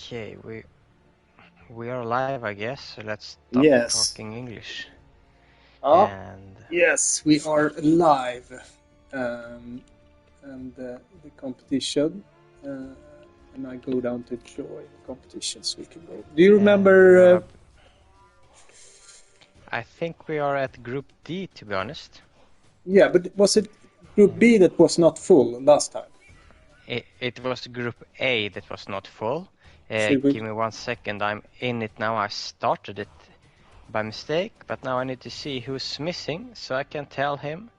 Okay, we are live, I guess. So let's start Yes. talking English. Ah, And yes, we are live. And the competition. And I go down to join competition so we can go. Do you we remember? are. I think we are at Group D, to be honest. Yeah, but was it Group B that was not full last time? It was Group A that was not full. Should we? Give me 1 second. I'm in it now. I started it by mistake, but now I need to see who's missing so I can tell him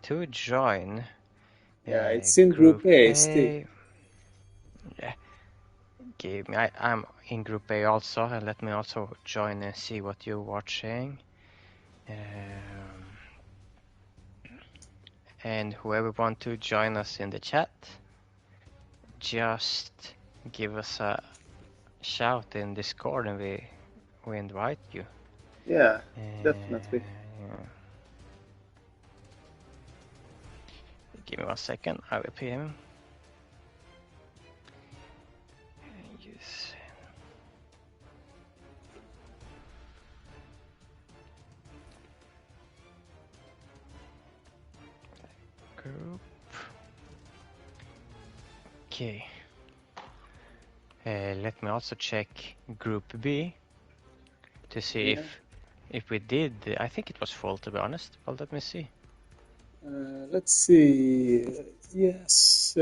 to join. Yeah, it's in Group Group A still. A. Yeah. Give me. I'm in Group A also, and let me also join and see what you're watching. And whoever want to join us in the chat, just give us a shout in Discord and we invite you. Yeah, definitely. Yeah. Give me 1 second, I will PM. Yes. Group. Okay. Let me also check Group B to see Yeah. if we did. I think it was full, to be honest. Well, let me see. Let's see. Yes,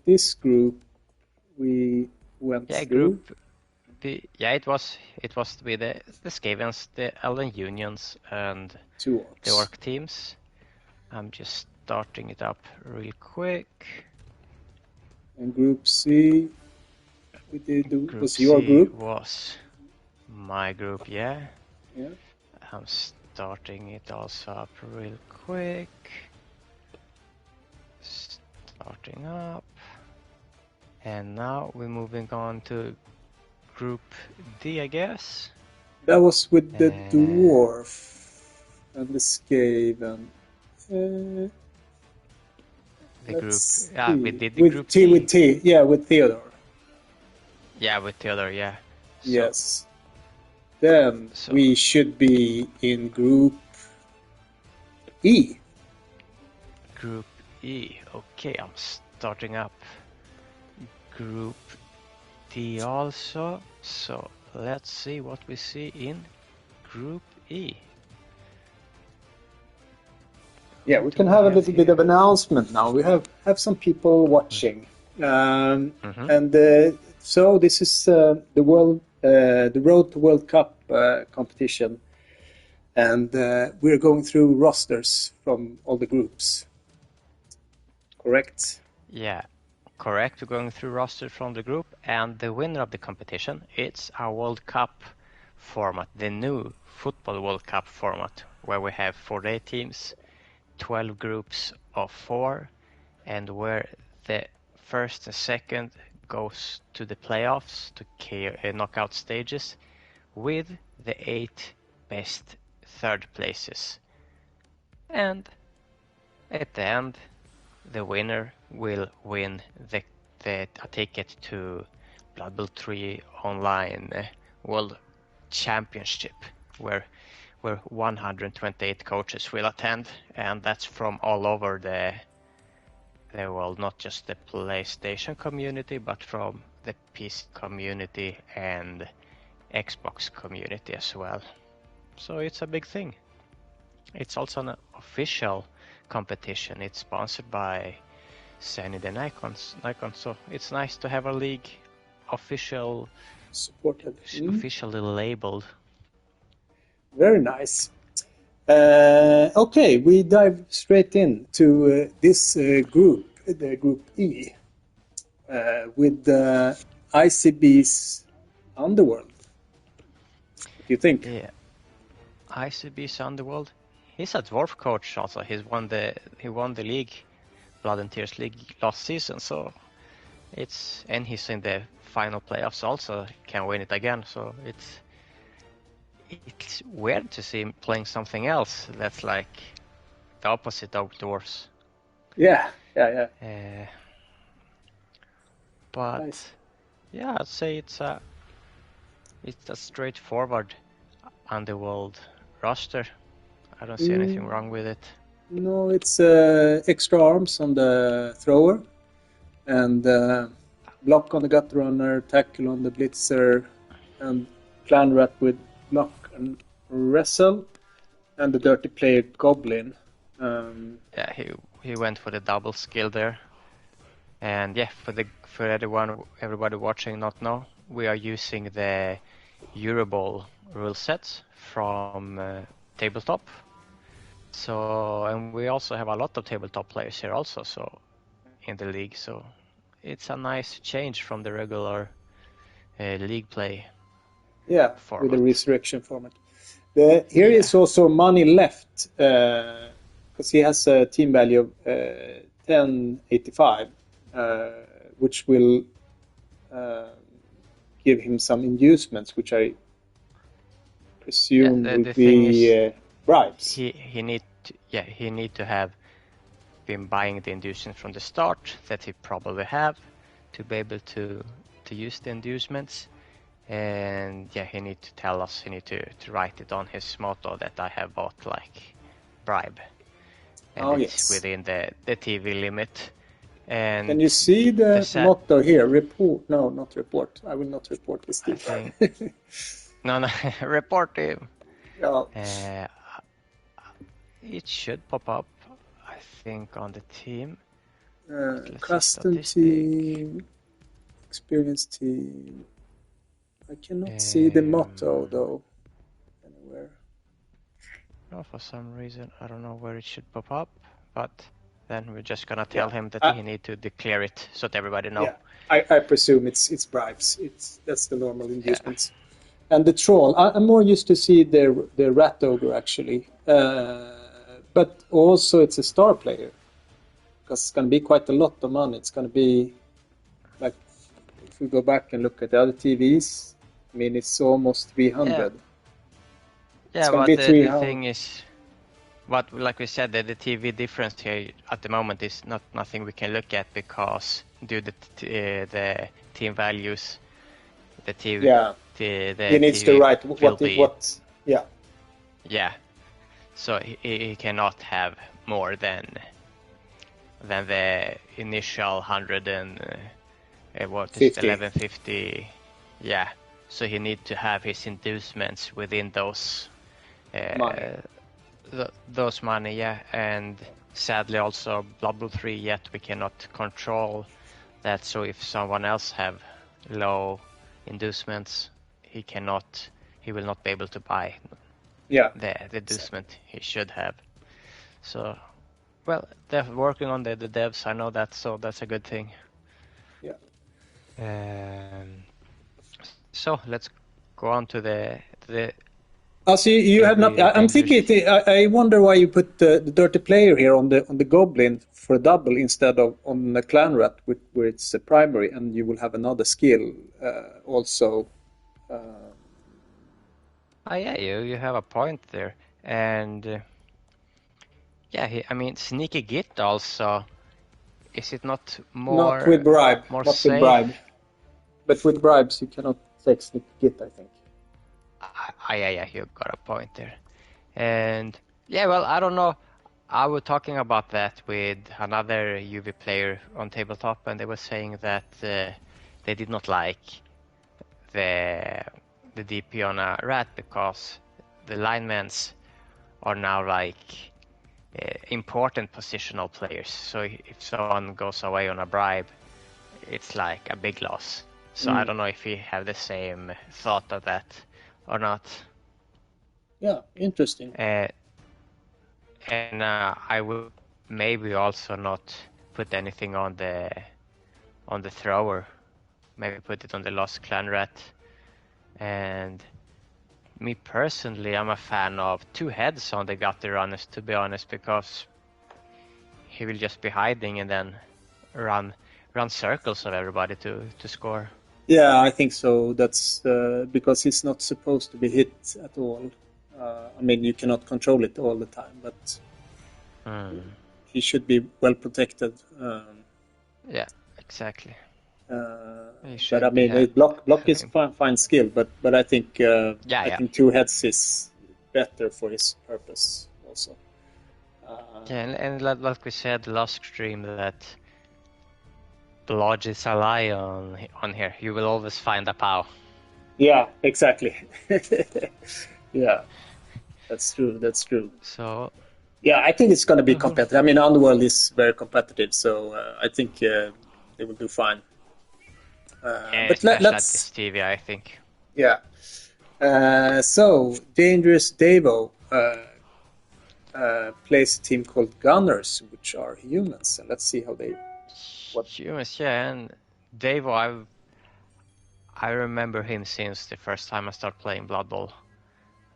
this group we went Yeah, through. Group B. Yeah, it was with the Skavens, the Allen Unions, and Two the orcs. Orc teams. I'm just starting it up real quick. And Group C, we did. Was your C group? was my group, yeah. Yeah. I'm starting it also up real quick. Starting up. And now we're moving on to Group D, I guess. That was with the dwarf and the Skaven. The group, Let's yeah, we see. did the Group T, T. with T, yeah, with Theodore. Yeah, with Theodore, yeah. So, yes. Then we should be in Group E. Group E. Okay, I'm starting up Group D also. So let's see what we see in Group E. Yeah, we can have a little bit of announcement now. We have some people watching, and so this is the Road to World Cup competition, and we're going through rosters from all the groups. Correct? Yeah, correct. We're going through rosters from the group, and the winner of the competition, it's our World Cup format, the new Football World Cup format, where we have 48 teams, 12 groups of 4, and where the first and second goes to the playoffs, to knockout stages, with the 8 best third places. And at the end, the winner will win the ticket to Blood Bowl 3 online World Championship, where 128 coaches will attend, and that's from all over the world, not just the PlayStation community, but from the PC community and Xbox community as well. So it's a big thing. It's also an official competition. It's sponsored by Zenith and Nikon, so it's nice to have a league officially labeled. Very nice. Okay, we dive straight in to this group, the Group E, with ICB's Underworld. What do you think? Yeah, ICB's Underworld. He's a dwarf coach also. He won the league, Blood and Tears League last season. So and he's in the final playoffs also. Can win it again. So it's weird to see him playing something else that's like the opposite of dwarves. Yeah. But nice. Yeah, I'd say it's a straightforward Underworld roster. I don't see anything wrong with it. No, it's extra arms on the thrower, and block on the gut runner, tackle on the blitzer, and clan rat with block and wrestle, and the dirty player goblin. Yeah, he went for the double skill there. And yeah, for everybody watching not know, we are using the Euroball rule sets from tabletop. So, and we also have a lot of tabletop players here also, so in the league. So it's a nice change from the regular league play. Yeah, format. with the resurrection format. Here is also money left because he has a team value of 1085, which will give him some inducements, which I presume will be bribes. He need to have been buying the inducements from the start that he probably have to be able to use the inducements. And yeah, he need to tell us, he need to write it on his motto that I have bought like bribe. And it's within the TV limit. And can you see the motto here? Report? No, not report. I will not report this thing. No, report him. Yeah. It should pop up, I think, on the team. Custom team, experienced team. I cannot see the motto though anywhere. No, for some reason I don't know where it should pop up, but then we're just gonna tell him that he need to declare it so that everybody know. Yeah, I presume it's bribes. That's the normal inducements. Yeah. And the troll, I'm more used to see the rat ogre actually, but also it's a star player because it's gonna be quite a lot of money. It's gonna be like if we go back and look at the other TVs. I mean, it's almost 300. Yeah, but the thing is, like we said, the TV difference here at the moment is nothing we can look at because due to the team values, the TV. Yeah. He needs to write what. Yeah. Yeah. So he cannot have more than the initial 100 and what is 1150. Yeah. So he need to have his inducements within those money. Those money, yeah. And sadly also Blood Bowl 3 yet we cannot control that. So if someone else have low inducements, he will not be able to buy the inducement he should have. So, well, they're working on the devs, I know that, so that's a good thing. Yeah. So let's go on to the. So you have not. I'm thinking. I wonder why you put the dirty player here on the goblin for a double instead of on the clan rat, where it's a primary, and you will have another skill also. Yeah, you have a point there, and I mean Sneaky Git also. Is it not more? Not with bribe. More not safe? With bribe. But with bribes, you cannot take Sneaky Git, I think. Yeah, you got a point there. And yeah, well, I don't know. I was talking about that with another UV player on tabletop, and they were saying that they did not like the DP on a rat because the linemans are now like important positional players. So if someone goes away on a bribe, it's like a big loss. So I don't know if we have the same thought of that or not. Yeah, interesting. And I would maybe also not put anything on the thrower. Maybe put it on the Lost Clan Rat. And me personally, I'm a fan of 2 heads on the Gutter Runners, to be honest, because he will just be hiding and then run circles of everybody to score. Yeah, I think so. That's because he's not supposed to be hit at all. I mean, you cannot control it all the time, but he should be well protected. Yeah, exactly. But I mean, block is fine skill, but I think I think two heads is better for his purpose also. And like we said last stream, that blood is a lie on here. You will always find a POW. Yeah, exactly. Yeah, that's true. So yeah, I think it's going to be competitive. I mean, Underworld is very competitive, so I think they will do fine. But let's Stevie, I think. Yeah. So Dangerous Davo plays a team called Gunners, which are humans, and let's see how they. Humans, yeah, and Davo, I remember him since the first time I started playing Blood Bowl,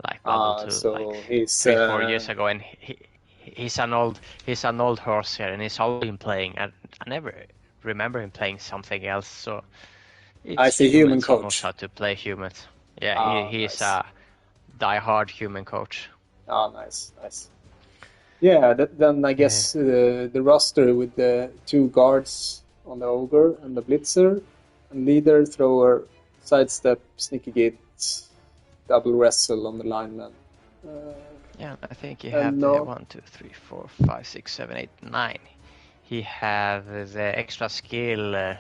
like Blood Bowl 2, so like he's 3-4 years ago, and he's an old horse here, and he's always been playing. I never remember him playing something else. So I see human coach. He knows how to play humans. Yeah, he's a die-hard human coach. Nice. Yeah, then I guess the roster with the two guards on the Ogre and the Blitzer, and leader, thrower, sidestep, sneaky gate, double wrestle on the lineman. Yeah, I think he have the 1, 2, 3, 4, 5, 6, 7, 8, 9. He have the extra skill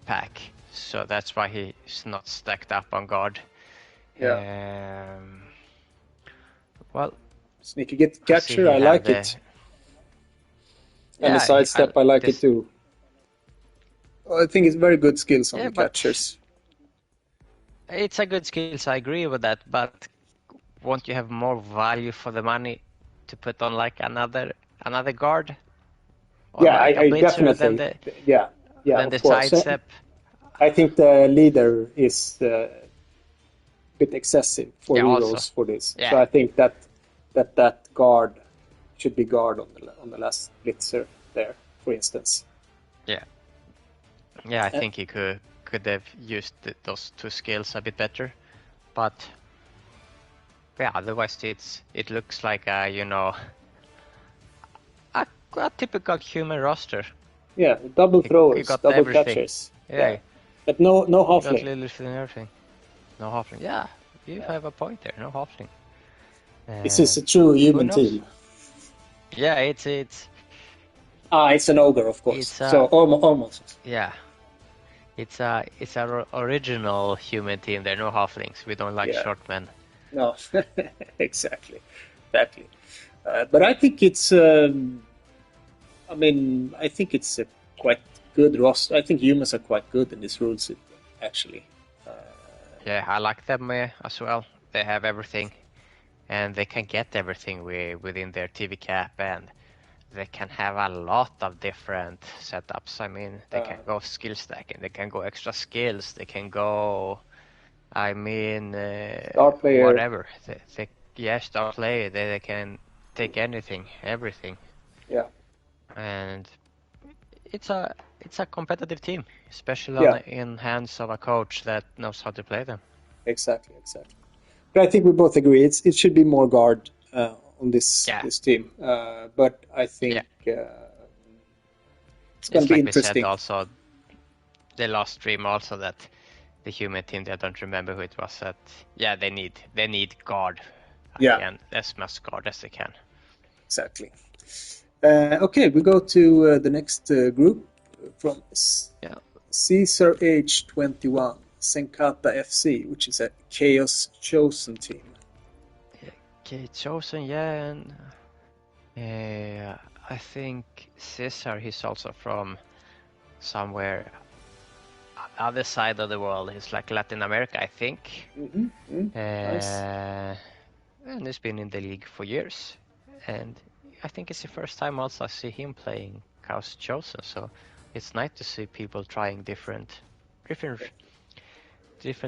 pack, so that's why he's not stacked up on guard. Yeah. Well, sneaky gate catcher, I like it. And the sidestep, I like it too. I think it's very good skills on the catchers. It's a good skills, I agree with that, but won't you have more value for the money to put on like another guard? Yeah, I definitely. Than the sidestep. I think the leader is a bit excessive for heroes for this. Yeah. So I think that guard should be guard on the last blitzer there, for instance. Yeah, I think he could have used those two skills a bit better, but otherwise it looks like a typical human roster. Yeah, double throwers, double everything. Catchers. Yeah. But no halfling. Everything. No halfling. Yeah, you have a point there. No halfling. This is a true human team. Yeah, it's an ogre, of course. So almost. Yeah. It's a original human team. There are no halflings. We don't like short men. No, exactly. But I think it's. I think it's a quite good roster. I think humans are quite good in this rule set, actually. Yeah, I like them as well. They have everything, and they can get everything within their TV cap, and they can have a lot of different setups. I mean, they can go skill stacking, they can go extra skills, they can go. Star player. Whatever. Star player. They can take anything, everything. Yeah. And it's a competitive team, especially in hands of a coach that knows how to play them. Exactly. But I think we both agree it should be more guard on this team. But I think it's going to be interesting. We said also the last stream also that the human team, I don't remember who it was, that they need guard. And as much guard as they can. Exactly. Okay, we go to the next group from Caesar H21, Senkata FC, which is a Chaos Chosen team. Chosen, and I think Caesar, he's also from somewhere other side of the world. He's like Latin America, I think. Nice. And he's been in the league for years, and I think it's the first time also I see him playing Chaos Chosen, so it's nice to see people trying different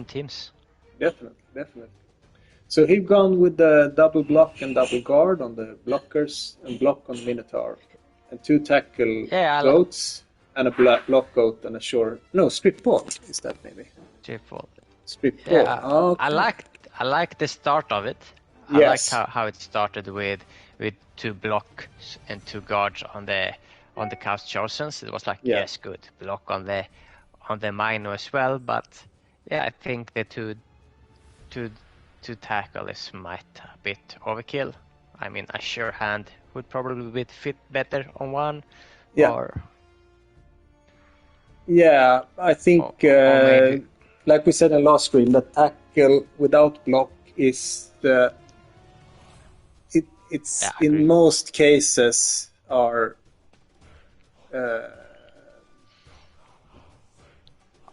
teams. Definitely. So he's gone with the double block and double guard on the blockers and block on Minotaur, and 2 tackle goats and a block goat and a strip ball. Is that maybe? Strip ball. Yeah, okay. I like the start of it. I like how it started with 2 blocks and 2 guards on the Chaos Chosens. It was like good block on the on the minor as well. But yeah, I think the two tackle is might a bit overkill. I mean, a sure hand would probably fit better on one. Yeah. Or yeah, I think or maybe like we said in last stream, the tackle without block is it's yeah, in most cases are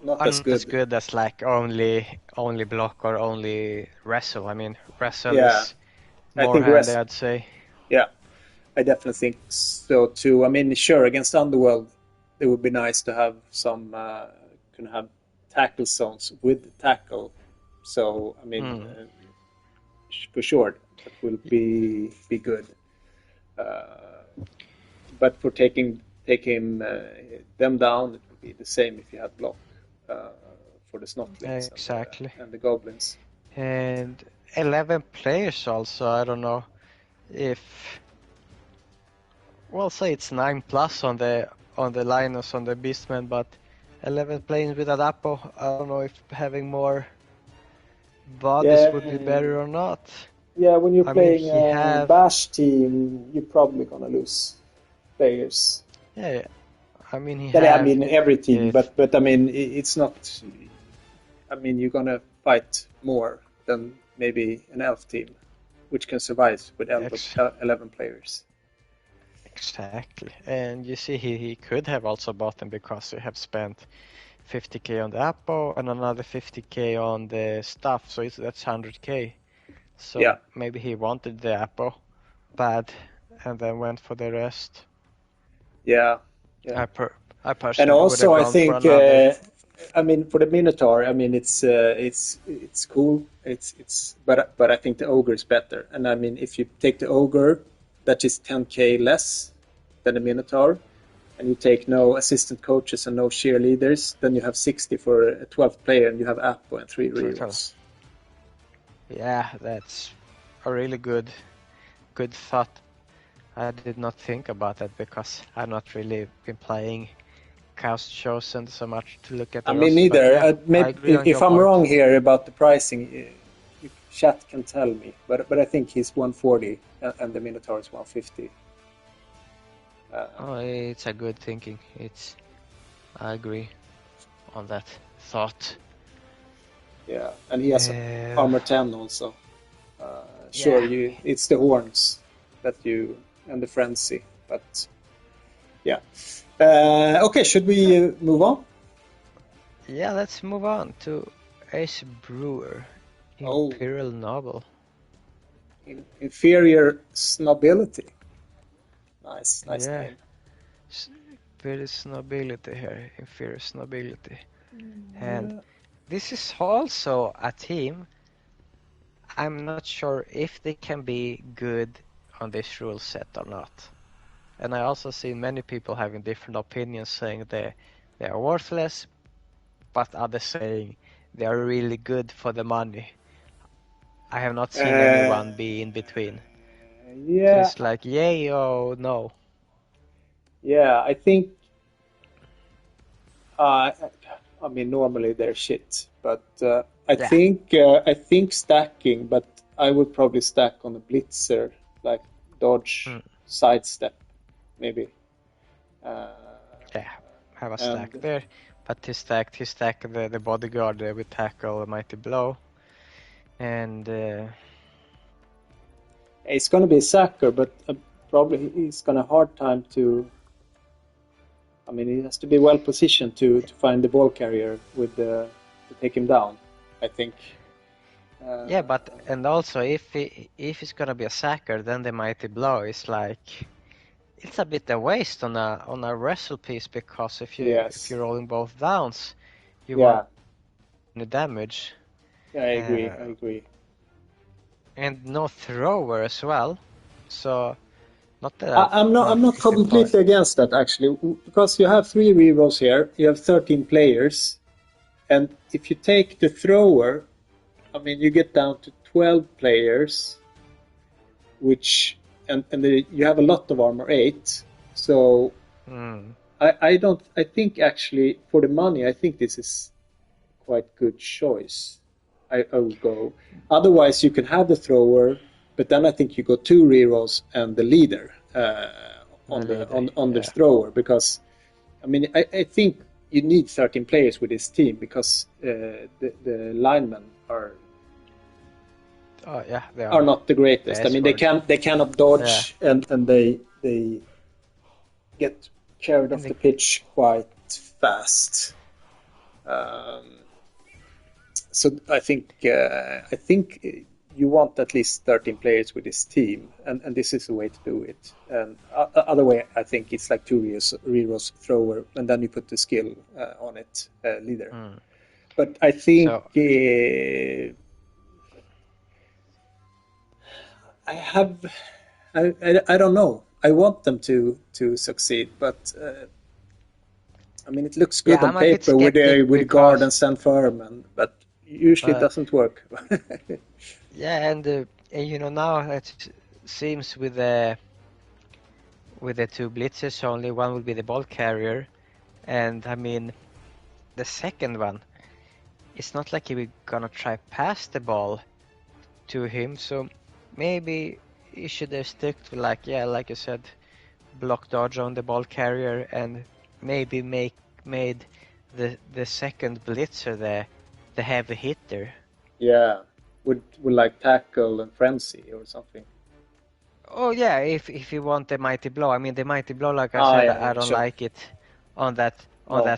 not as as good. good as like only block or only wrestle. I mean, wrestle Yeah, is I more think handy, I'd say. Yeah, I definitely think so too. I mean, sure, against Underworld, it would be nice to have some can have tackle zones with tackle. So I mean, for sure, that will be good. But for taking them down, it would be the same if you had block for the Snotlings Exactly. and the Goblins. And 11 players also. I don't know if say it's 9 plus on the Linus on the Beastman, but 11 playing with Adapo. I don't know if having more bodies would be better or not. Yeah, when you're playing a Bash team, you're probably gonna lose players. Yeah, I mean I mean every team, but I mean it's not. I mean you're gonna fight more than maybe an elf team, which can survive with 11 players. Exactly, and you see he could have also bought them because he have spent 50k on the Apo and another 50k on the stuff, so that's 100k. So yeah. Maybe he wanted the Apo bad and then went for the rest. Yeah. I personally and also would have gone for another. I mean for the Minotaur, I mean it's cool. But I think the Ogre is better. And I mean if you take the Ogre, that is 10k less than the Minotaur, and you take no assistant coaches and no cheerleaders, then you have 60 for a 12th player, and you have Apo and 3 rerolls. Yeah, that's a really good thought. I did not think about that because I've not really been playing Chaos Chosen so much to look at the I mean, neither. Yeah, maybe if I'm wrong here about the pricing, chat can tell me. But I think he's 140 and the Minotaur is 150. It's a good thinking. I agree on that thought. Yeah, and he has armor 10 also. Sure, it's the horns that you and the frenzy, but yeah. Okay, should we move on? Yeah, let's move on to Ace Brewer, Imperial Noble. Inferior Snobility. Nice name. Imperial Snobility here, Inferior Snobility. And this is also a team. I'm not sure if they can be good on this rule set or not. And I also see many people having different opinions, saying they are worthless, but others saying they are really good for the money. I have not seen anyone be in between. Yeah. So it's like yay or no. Yeah, I think. I mean, normally they're shit, but I think stacking. But I would probably stack on a blitzer, like dodge, sidestep, maybe. Have a stack there. But he stacked the bodyguard with tackle, mighty blow, and it's gonna be a sacker, but probably he's gonna hard time to. I mean, he has to be well positioned to find the ball carrier to take him down, I think. Yeah, but and also if it's gonna be a sacker, then the mighty blow is like it's a bit a waste on a wrestle piece, because if you're rolling both downs, you want the damage. Yeah, I agree. And no thrower as well, so. I'm not completely against that actually, because you have 3 rerolls here, you have 13 players, and if you take the thrower, I mean you get down to 12 players, which and you have a lot of armor 8, so I don't. I think actually for the money, I think this is quite good choice. I would go. Otherwise, you can have the thrower, but then I think you go 2 rerolls and the leader on the thrower, because I mean I think you need 13 players with this team, because the linemen are are not the greatest. I mean they cannot dodge, and they get carried off the pitch quite fast. So I think you want at least 13 players with this team, and this is the way to do it. And other way, I think it's like 2 rerolls thrower, and then you put the skill on it, leader. But I think I don't know. I want them to succeed, but I mean it looks good on paper with guard and stand firm, but usually it doesn't work. And you know, now it seems with the 2 blitzers, only one will be the ball carrier, and I mean the second one, it's not like we're gonna try pass the ball to him, so maybe he should have stick to like you said, block dodge on the ball carrier, and maybe made the second blitzer the heavy hitter. Yeah, would like tackle and frenzy or something. Oh yeah, if you want the mighty blow, I mean the mighty blow, like I said, I don't like it on that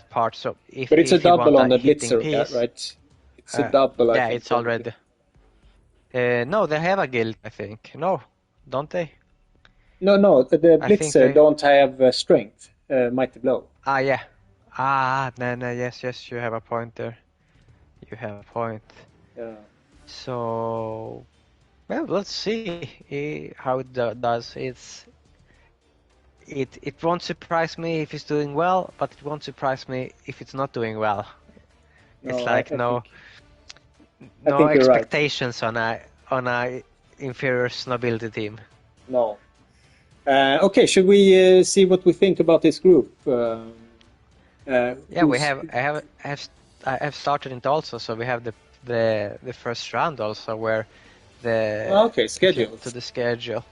part. So but it's a double on the blitzer, right? It's a double. Yeah, it's already. No, they have a guild, I think. No, don't they? No, the blitzer don't have strength. Mighty blow. Yeah. No, yes, you have a point there. You have a point. Yeah. So, well, let's see how it does. It won't surprise me if it's doing well, but it won't surprise me if it's not doing well. It's like no expectations right. on a inferior nobility team. No. Okay, should we see what we think about this group? I have started it also, so we have the first round also, where schedule to the schedule.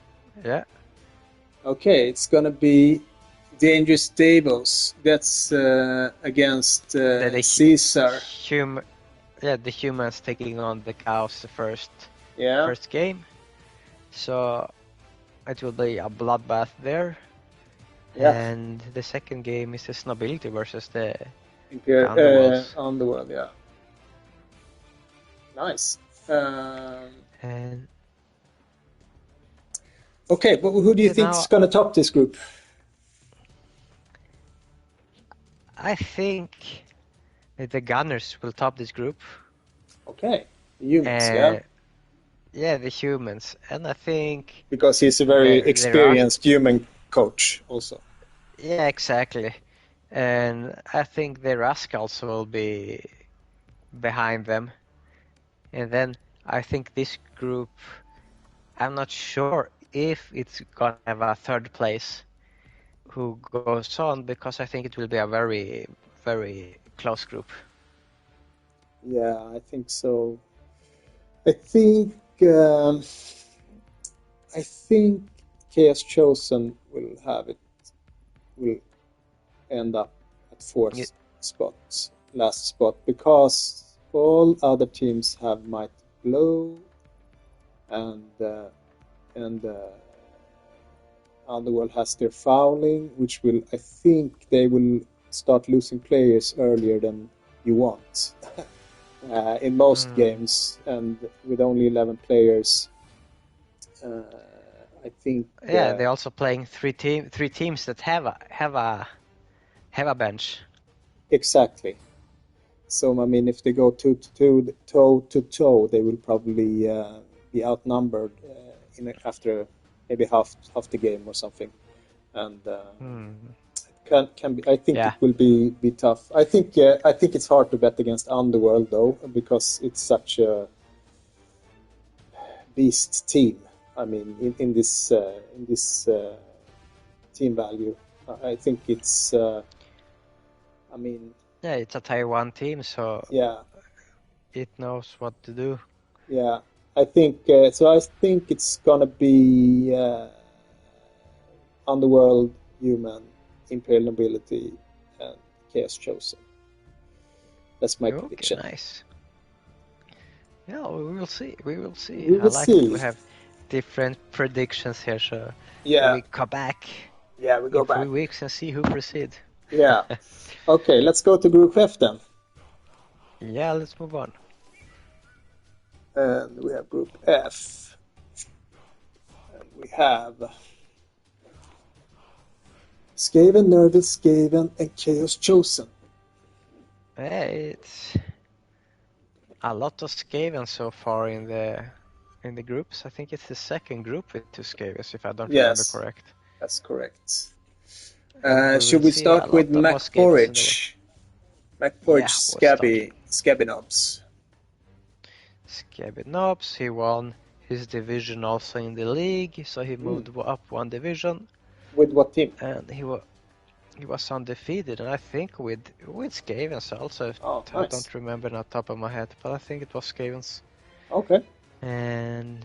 Yeah. Okay, it's gonna be Dangerous Tables. That's against Caesar. The humans taking on the cows the first game. So it will be a bloodbath there. Yeah. And the second game is the Nobility versus the Underworld, yeah. Nice. And okay, but who do you think is going to top this group? I think the Gunners will top this group. Okay, the humans, Yeah, the humans, and I think because he's a very experienced human coach, also. Yeah, exactly, and I think the Rascals will be behind them, and then I think this group, I'm not sure if it's gonna have a third place who goes on, because I think it will be a very, very close group. Yeah, I think so. I think Chaos Chosen will end up at fourth last spot, because all other teams have Mighty Blow, and Underworld has their fouling, which I think they will start losing players earlier than you want. In most games, and with only 11 players, I think. Yeah, they're also playing three teams that have a bench. Exactly. So I mean, if they go toe to toe, they will probably be outnumbered after maybe half the game or something, and can be. I think it will be tough. I think it's hard to bet against Underworld though, because it's such a beast team. I mean, in this team value, I think it's I mean, Yeah, it's a Tier 1 team, so yeah, it knows what to do. yeah. I think so. I think it's gonna be Underworld, Human, Imperial Nobility, and Chaos Chosen. That's my Okay, prediction. nice. Yeah, we will see. We will see. We I will like that see. we have different predictions here, so Yeah, we come back yeah. We go in back. 3 weeks and see who proceeds. Yeah. Okay, let's go to Group F then. Yeah, let's move on. And we have Group F. And we have Skaven, Nervous Skaven, and Chaos Chosen. It's a lot of Skaven so far in the groups. I think it's the second group with 2 Skavens, if I don't remember Yes, correct. that's correct. And Should will we see start a with lot more Skavens in the world. MacPorridge? MacPorridge Yeah, Scabby Knobs. Scabby Knobs, he won his division also in the league, so he moved up 1 division. With what team? And he was undefeated, and I think with Skavens also. Oh, I nice. don't remember on top of my head, but I think it was Skavens. Okay. And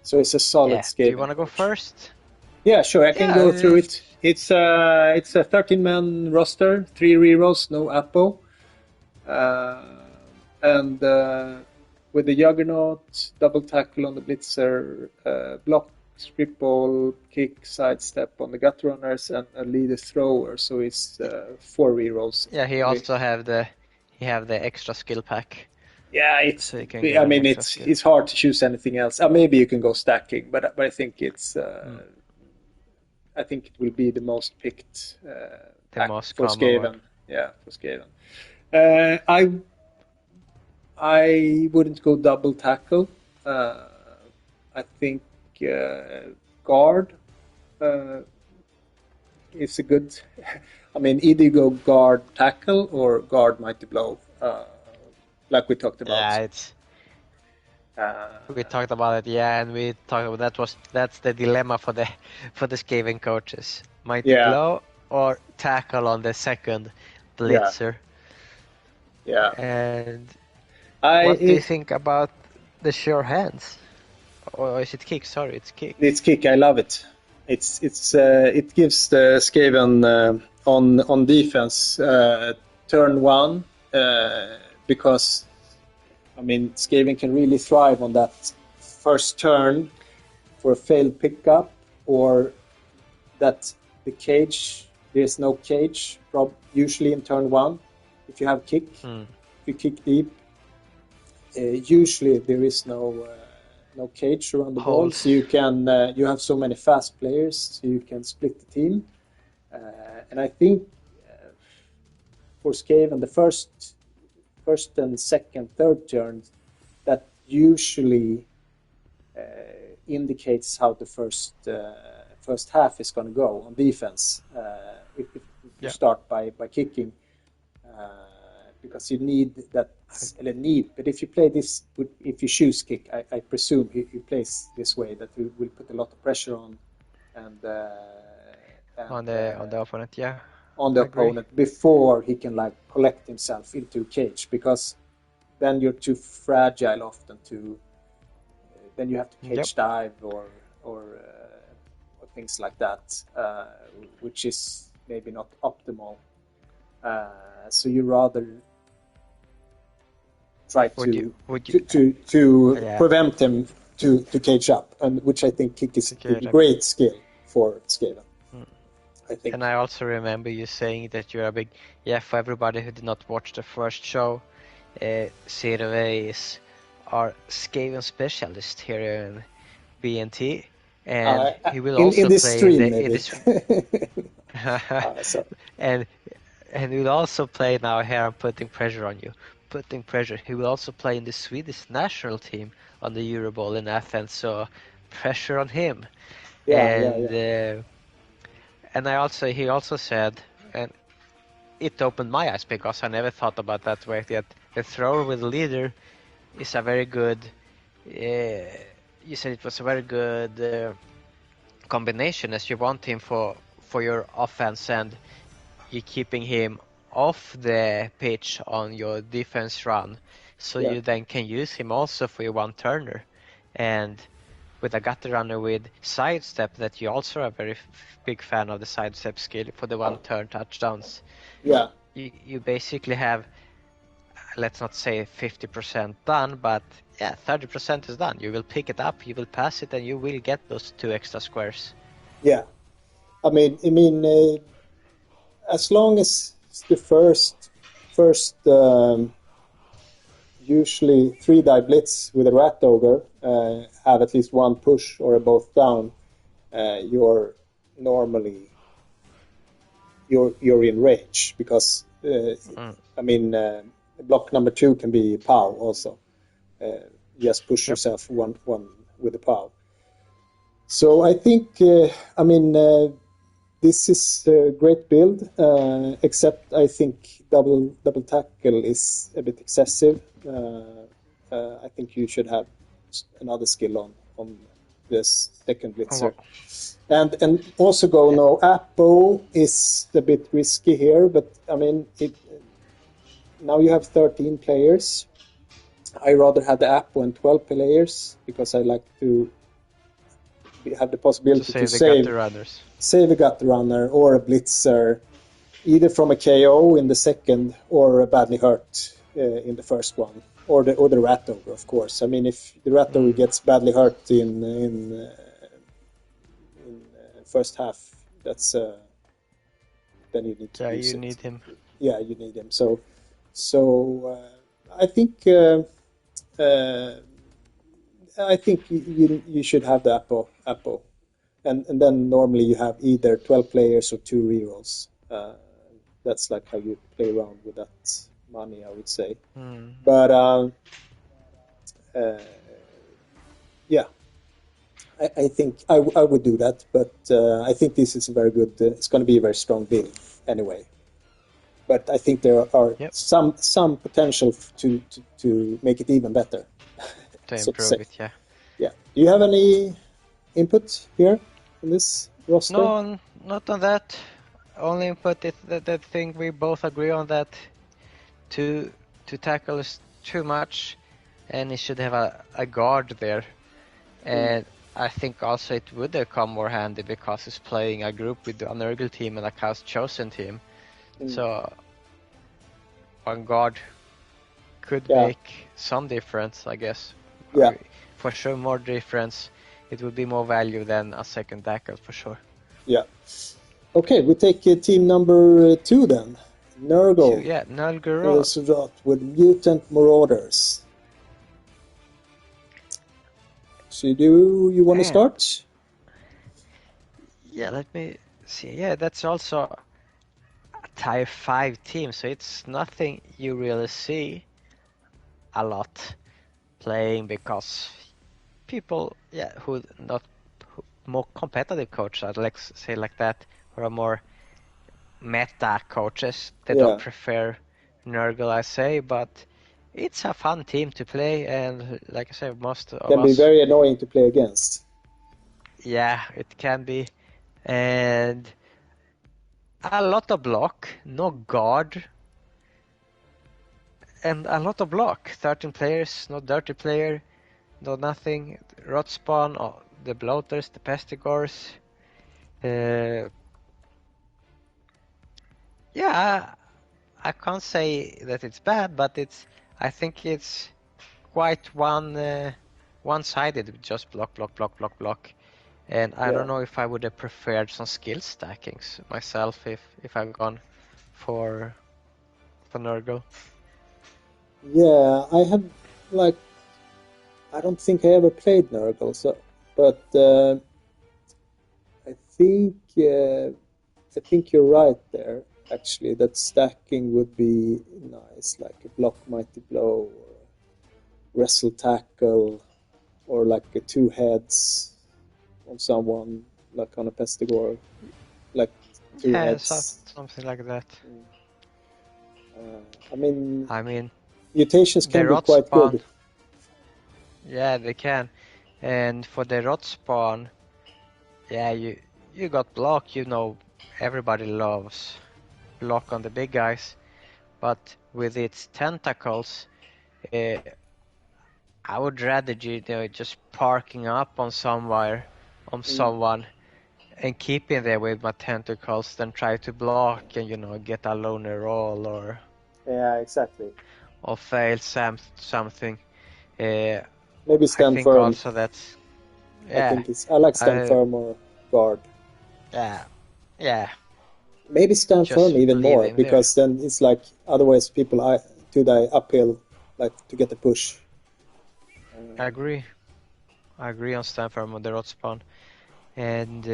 so it's a solid Skaven. Do you want to go first? Yeah, sure. I can go through it. It's a 13-man roster, 3 rerolls, no Apo. And with the Juggernaut, double tackle on the Blitzer, block, strip ball, kick, sidestep on the Gut Runners, and a leader thrower. So it's 4 rerolls. Yeah, he also have the extra skill pack. Yeah, it's hard to choose anything else. Maybe you can go stacking, but I think it's I think it will be the most picked most for Skaven. One. Yeah, for Skaven. I wouldn't go double tackle. I think guard is a good. I mean, either you go guard tackle or guard mighty blow, like we talked about. Yeah, it's. We talked about it, and we talked about that's the dilemma for the Skaven coaches: mighty blow or tackle on the second blitzer. Yeah. And what do you think about the sure hands? Or is it kick? Sorry, it's kick. It's kick. I love it. It gives the Skaven on defense turn 1 because. I mean, Skaven can really thrive on that first turn for a failed pickup, or that there's no cage, usually in turn 1. If you have kick, if you kick deep, usually there is no cage around the ball, so you have so many fast players, so you can split the team. And I think for Skaven, the first and second, third turns, that usually indicates how the first half is going to go on defense. If you start by kicking, because you need that. But if you play this, if you choose kick, I presume he plays this way, that we will put a lot of pressure on on the opponent, on the opponent before he can collect himself into a cage, because then you're too fragile often to then you have to cage dive or things like that, which is maybe not optimal. So you rather try to prevent him to cage up, and which I think kick is a great skill for Skaven. I think. And I also remember you saying that you're a big for everybody who did not watch the first show, Sirve is our Skaven specialist here in BNT, and he will also and he will also play now here. I'm putting pressure on you. He will also play in the Swedish national team on the Euroball in Athens, so pressure on him. And he also said, and it opened my eyes because I never thought about that way, that the thrower with the leader is a very good. You said it was a very good combination, as you want him for your offense, and you keeping him off the pitch on your defense run, so you then can use him also for your one turner. And with a gutter runner with sidestep, that you also are a very big fan of the sidestep skill for the one turn touchdowns. Yeah. You basically have, let's not say 50% done, but yeah, 30% is done. You will pick it up, you will pass it, and you will get those 2 extra squares. Yeah. I mean, as long as the first usually 3-die blitz with a rat ogre have at least one push or a both down, you're in range, because I mean, block number 2 can be POW also. Just push yourself one with the POW. So I think this is a great build, except I think double tackle is a bit excessive. I think you should have another skill on this second blitzer. And also go no Apo is a bit risky here, but I mean now you have 13 players. I rather have the Apo and 12 players, because I like to have the possibility to save a gutter runner or a blitzer, either from a KO in the second or a badly hurt in the first one, or the rat ogre, of course. I mean, if the rat ogre gets badly hurt in first half, that's then you need to use you need him. Yeah, you need him. So I think you should have the Apo. And then normally you have either 12 players or 2 rerolls. That's like how you play around with that money, I would say. But yeah, I think I would do that. But I think this is a very good. It's going to be a very strong build anyway. But I think there are some potential to make it even better. To improve it, yeah. Yeah. Do you have any input here in this roster? No, not on that. Only input is that thing we both agree on, that to tackle is too much, and he should have a guard there. And I think also it would have come more handy because he's playing a group with a Nurgle team and a Chaos Chosen team. So one guard could make some difference, I guess. Yeah. For sure, more difference. It would be more value than a second tackle, for sure. Yeah. Okay, we take team number 2 then. Nurgle. Yeah, Nurgle with Mutant Marauders. So do you want to start? Yeah, let me see. Yeah, that's also a tier 5 team, so it's nothing you really see a lot playing, because people, who more competitive coaches, let's say like that, or are more meta coaches, they don't prefer Nurgle, I say, but it's a fun team to play, and like I said, most of us can be very annoying to play against. Yeah, it can be, and a lot of block, no guard, and a lot of block. 13 players, no dirty player, no nothing. Rot spawn, the bloaters, the pestigores. Yeah, I can't say that it's bad, but I think it's quite one-sided, just block. And I don't know if I would have preferred some skill stackings myself if I've gone for Nurgle. Yeah, I have I don't think I ever played Nurgle, but I think you're right there. Actually, that stacking would be nice, like a block mighty blow, or wrestle tackle, or like a 2 heads on someone, like on a pestigore, like 2 heads. Something like that. I mean, mutations can be quite spawn. good. Yeah, they can. And for the rot spawn, you got block. Everybody loves block on the big guys. but with its tentacles, I would rather just parking up on somewhere, on someone, and keeping there with my tentacles than try to block and get a loner roll or exactly. Or fail something. Maybe stand I think firm. also that's I like stand firm or guard. Yeah. Maybe stand Just firm even leave more, him because then it's like otherwise people to die uphill, like to get the push. I agree on stand firm on the rot spawn, and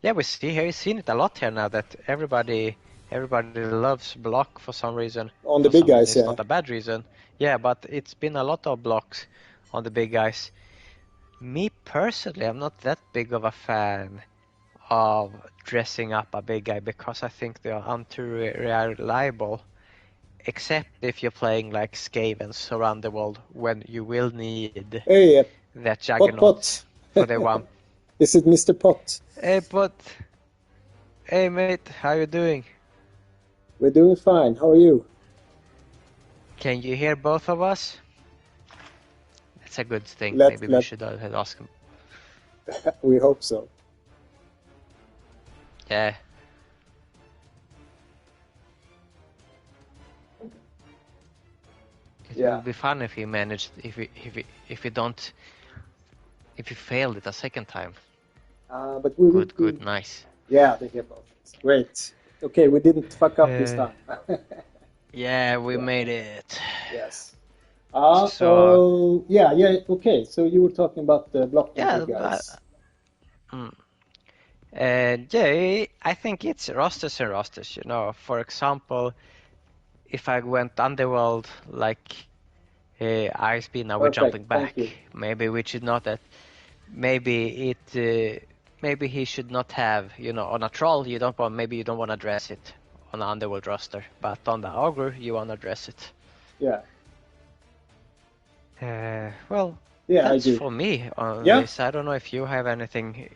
we've seen it a lot here now that everybody loves block for some reason. On the big guys, it's not a bad reason. Yeah, but it's been a lot of blocks on the big guys. Me personally, I'm not that big of a fan of dressing up a big guy because I think they are too reliable. Except if you're playing like Skavens around the world when you will need that Juggernaut for the one. Is it Mr. Pot? Hey mate, how you doing? We're doing fine. How are you? Can you hear both of us? That's a good thing. Maybe we should ask him. We hope so. Yeah. It would be fun if he managed. If he failed it a second time. But good, nice. Yeah, they hear both. Great. Okay, we didn't fuck up this time. Yeah, we made it. Yes. Okay. So you were talking about the blocking guys. I think it's rosters and rosters. For example, if I went Underworld like ISP, now we're jumping back. Maybe we should not that. Maybe he should not have. On a troll you don't want. Maybe you don't want to address it on the Underworld roster, but on the Ogre you want to address it. Yeah. That's for me on this. I don't know if you have anything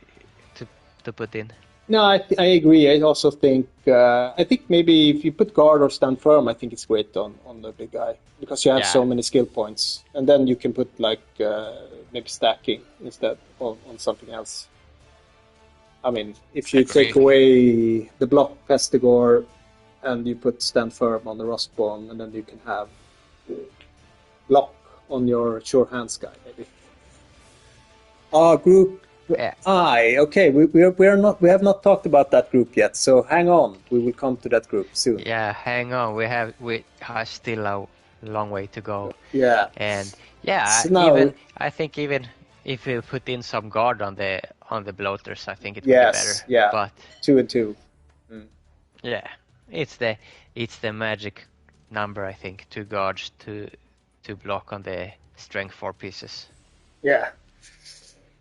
to put in. No, I agree. I also think maybe if you put guard or stand firm, I think it's great on the big guy because you have so many skill points, and then you can put like maybe stacking instead on something else. I mean, if you take away the block Pestigore and you put stand firm on the Rostborn, and then you can have block on your sure hands guy maybe. Group okay. We have not talked about that group yet, so hang on. We will come to that group soon. Yeah, hang on. We have still a long way to go. Yeah. And so I think even if we put in some guard on the bloaters, I think it would be better. Yeah. But 2 and 2. Yeah, it's the magic number, I think. 2 guards to block on the strength 4 pieces. Yeah.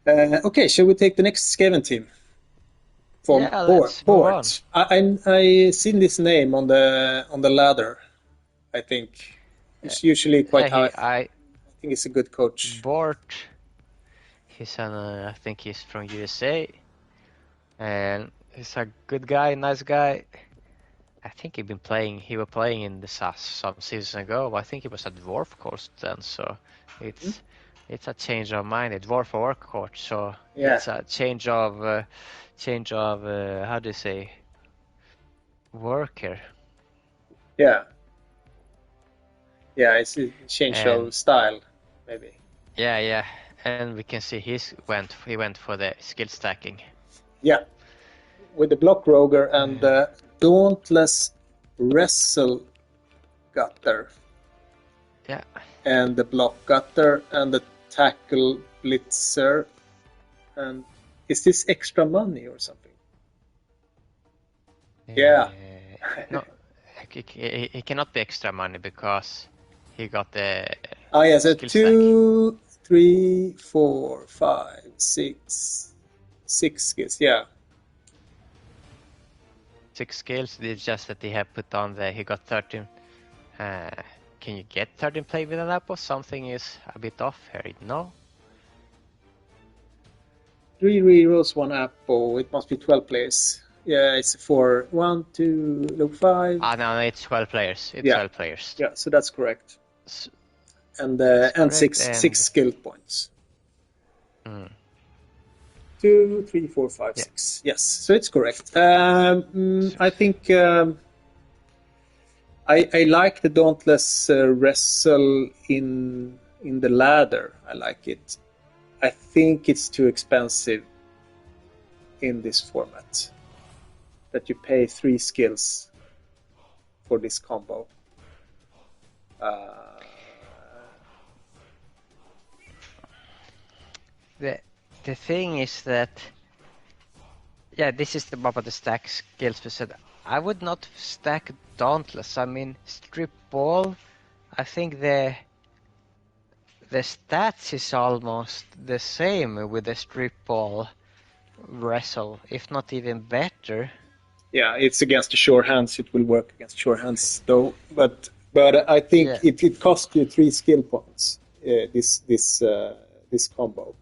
Okay, shall we take the next Skaven team? From Port. I seen this name on the ladder. I think it's usually quite high. I think he's a good coach. Bort. I think he's from USA, and he's a good guy, nice guy. I think he was playing in the SAS some season ago. I think he was at Dwarf Coast then, so it's a change of mind. A Dwarf Orc coach, so it's a change of how do you say, worker. Yeah, it's a change of style, maybe. Yeah, and we can see he went for the skill stacking. Yeah, with the block roger and the dauntless wrestle gutter. Yeah. And the block gutter and the tackle blitzer. And is this extra money or something? Yeah. No, it cannot be extra money because he got the. Oh yeah, so 2, 3, 4, 5, 6 skills. Yeah. 6 skills. It's just that he had put on he got 13. Can you get 13 play with an apple? Something is a bit off here, no? 3 rerolls, 1 apple. It must be 12 plays. Yeah, it's for 1, 2, look 5. No, it's 12 players. It's Yeah. 12 players. Yeah, so that's correct. S- And correct, six skill points. Mm. 2, 3, 4, 5, Yeah. 6. Yes, so it's correct. I think I like the Dauntless wrestle in the ladder. I like it. I think it's too expensive in this format. That you pay 3 skills for this combo. The thing is that, yeah, this is about the stack skills we said. I would not stack Dauntless. I mean, Strip Ball, I think the stats is almost the same with the Strip Ball wrestle, if not even better. Yeah, it's against the sure hands. It will work against sure hands, though. But I think it costs you 3 skill points. This combo.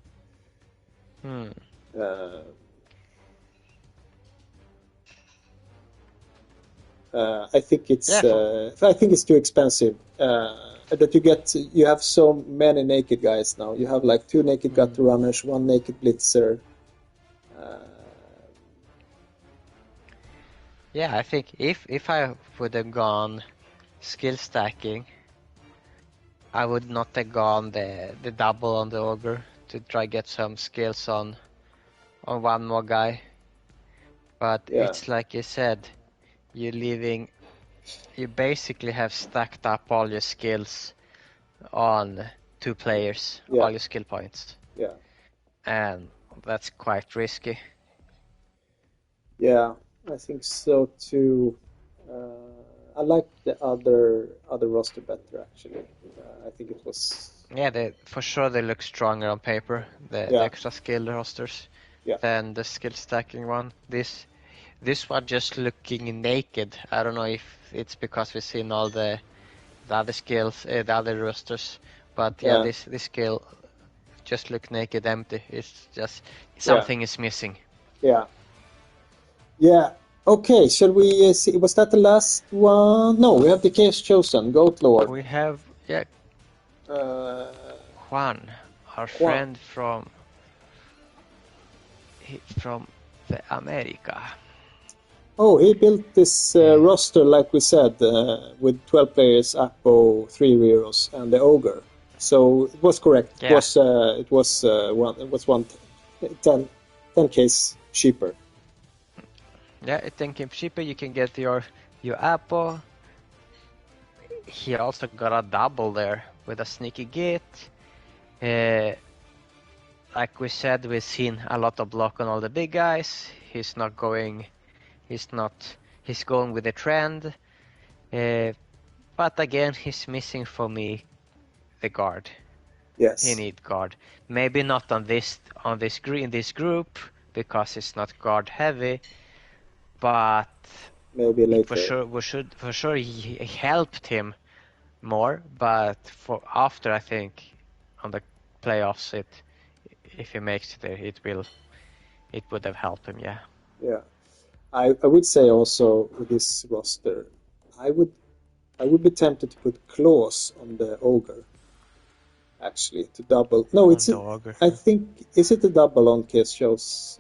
I think it's too expensive. That you have so many naked guys now. You have like 2 naked gutter runners, 1 naked blitzer. Yeah, I think if I would have gone skill stacking, I would not have gone the double on the ogre to try get some skills on one more guy. But it's like you said, you basically have stacked up all your skills on 2 players, all your skill points. Yeah. And that's quite risky. Yeah, I think so too. I like the other roster better actually. I think it was. Yeah, for sure they look stronger on paper. The extra skill rosters than the skill stacking one. This one just looking naked. I don't know if it's because we've seen all the other skills, the other rosters, but this skill just look naked, empty. It's just something is missing. Yeah. Yeah. Okay, shall we see? Was that the last one? No, we have the Chaos Chosen, Goat Lord. We have, Juan, our friend from the America. Oh, he built this roster, like we said, with 12 players, Apo, 3 Reros, and the Ogre. So it was correct. Yeah. It was 10Ks cheaper. Yeah, 10K cheaper. You can get your Apo. He also got a double there with a sneaky git. Like we said, we've seen a lot of block on all the big guys. He's going with the trend. But again, he's missing for me the guard. Yes. He need guard. Maybe not in this group because it's not guard heavy. But maybe later. For sure he helped him more, but after I think on the playoffs if he makes it there it would have helped him, yeah. Yeah. I would say also with this roster, I would be tempted to put claws on the ogre. Actually, to double. No, it's I think is it a double on case shows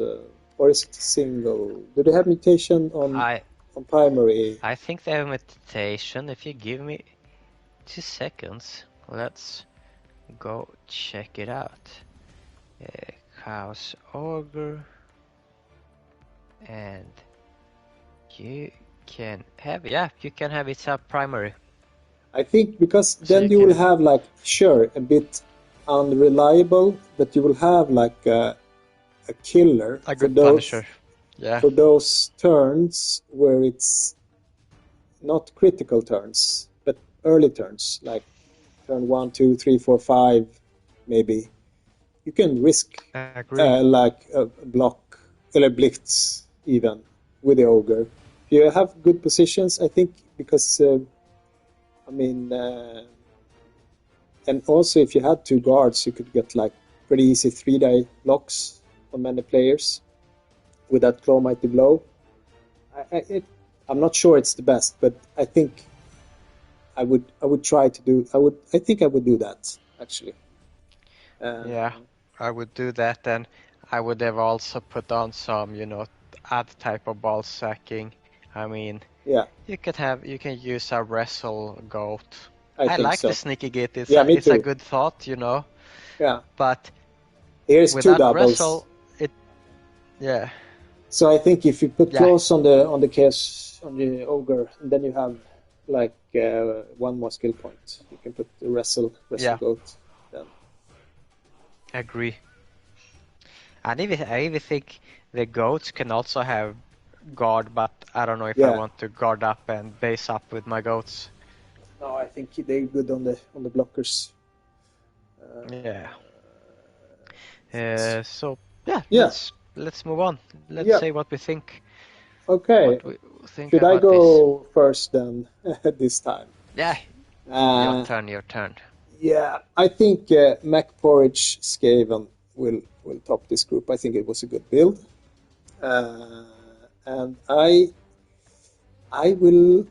or is it a single? Do they have mutation on primary? I think they have mutation. If you give me 2 seconds, let's go check it out. Chaos Ogre, and you can have it's a primary. I think because then you will have like a bit unreliable, but you will have like a killer, a good punisher. Yeah. For those turns where it's not critical turns, but early turns, like turn 1, 2, 3, 4, 5, maybe. You can risk like a block or a blitz even with the ogre. If you have good positions, I think, because and also if you had 2 guards, you could get like pretty easy 3-die blocks on many players with that Claw Mighty Blow. I'm not sure it's the best, but I think I would try to do. I think I would do that actually. Yeah, I would do that, and I would have also put on some, other type of ball sacking. I mean, Yeah, you can use a wrestle goat. I I think like so. the sneaky gate. It's Yeah, me it's a too. good thought, Yeah, but here's two without doubles. wrestle, yeah. So I think if you put Yeah. close on the chaos on the ogre, and then you have like one more skill point. You can put the wrestle Yeah. goat. Then. Agree. And I even think the goats can also have guard, but I don't know if I want to guard up and base up with my goats. No, I think they're good on the blockers. So let's move on. Let's say what we think. Okay. What we think Should about I go first then this time? Yeah. Your turn. Yeah, I think Mac Porridge Skaven will top this group. I think it was a good build, and I will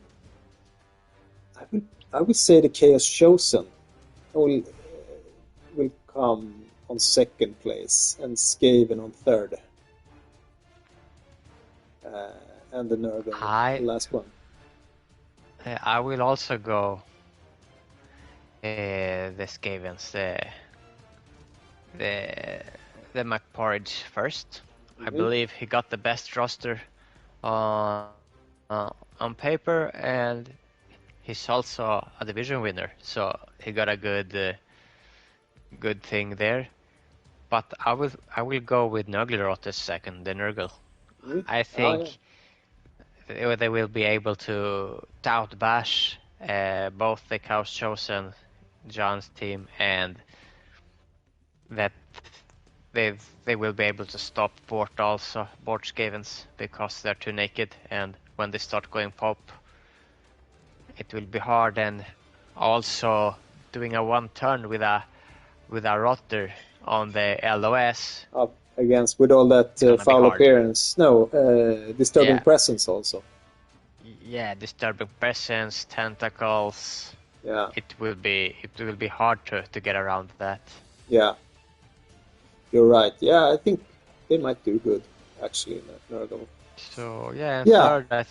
say the Chaos Chosen will come on second place and Skaven on third, and the Nurgle the last one. I will also go the Skavens, the Mac Porridge first. I believe he got the best roster on paper, and he's also a division winner, so he got a good thing there. But I will go with Nurgle second, the Nurgle. I think they will be able to outbash both the Chaos Chosen, John's team, and that they will be able to stop Bort Skavens, because they're too naked, and when they start going pop, it will be hard. And also doing a one turn with a rotter on the LOS up against with all that foul appearance. No, disturbing presence also. Yeah, disturbing presence, tentacles. Yeah, it will be hard to get around that. Yeah, you're right. Yeah, I think they might do good actually in that Nurgle. So third, I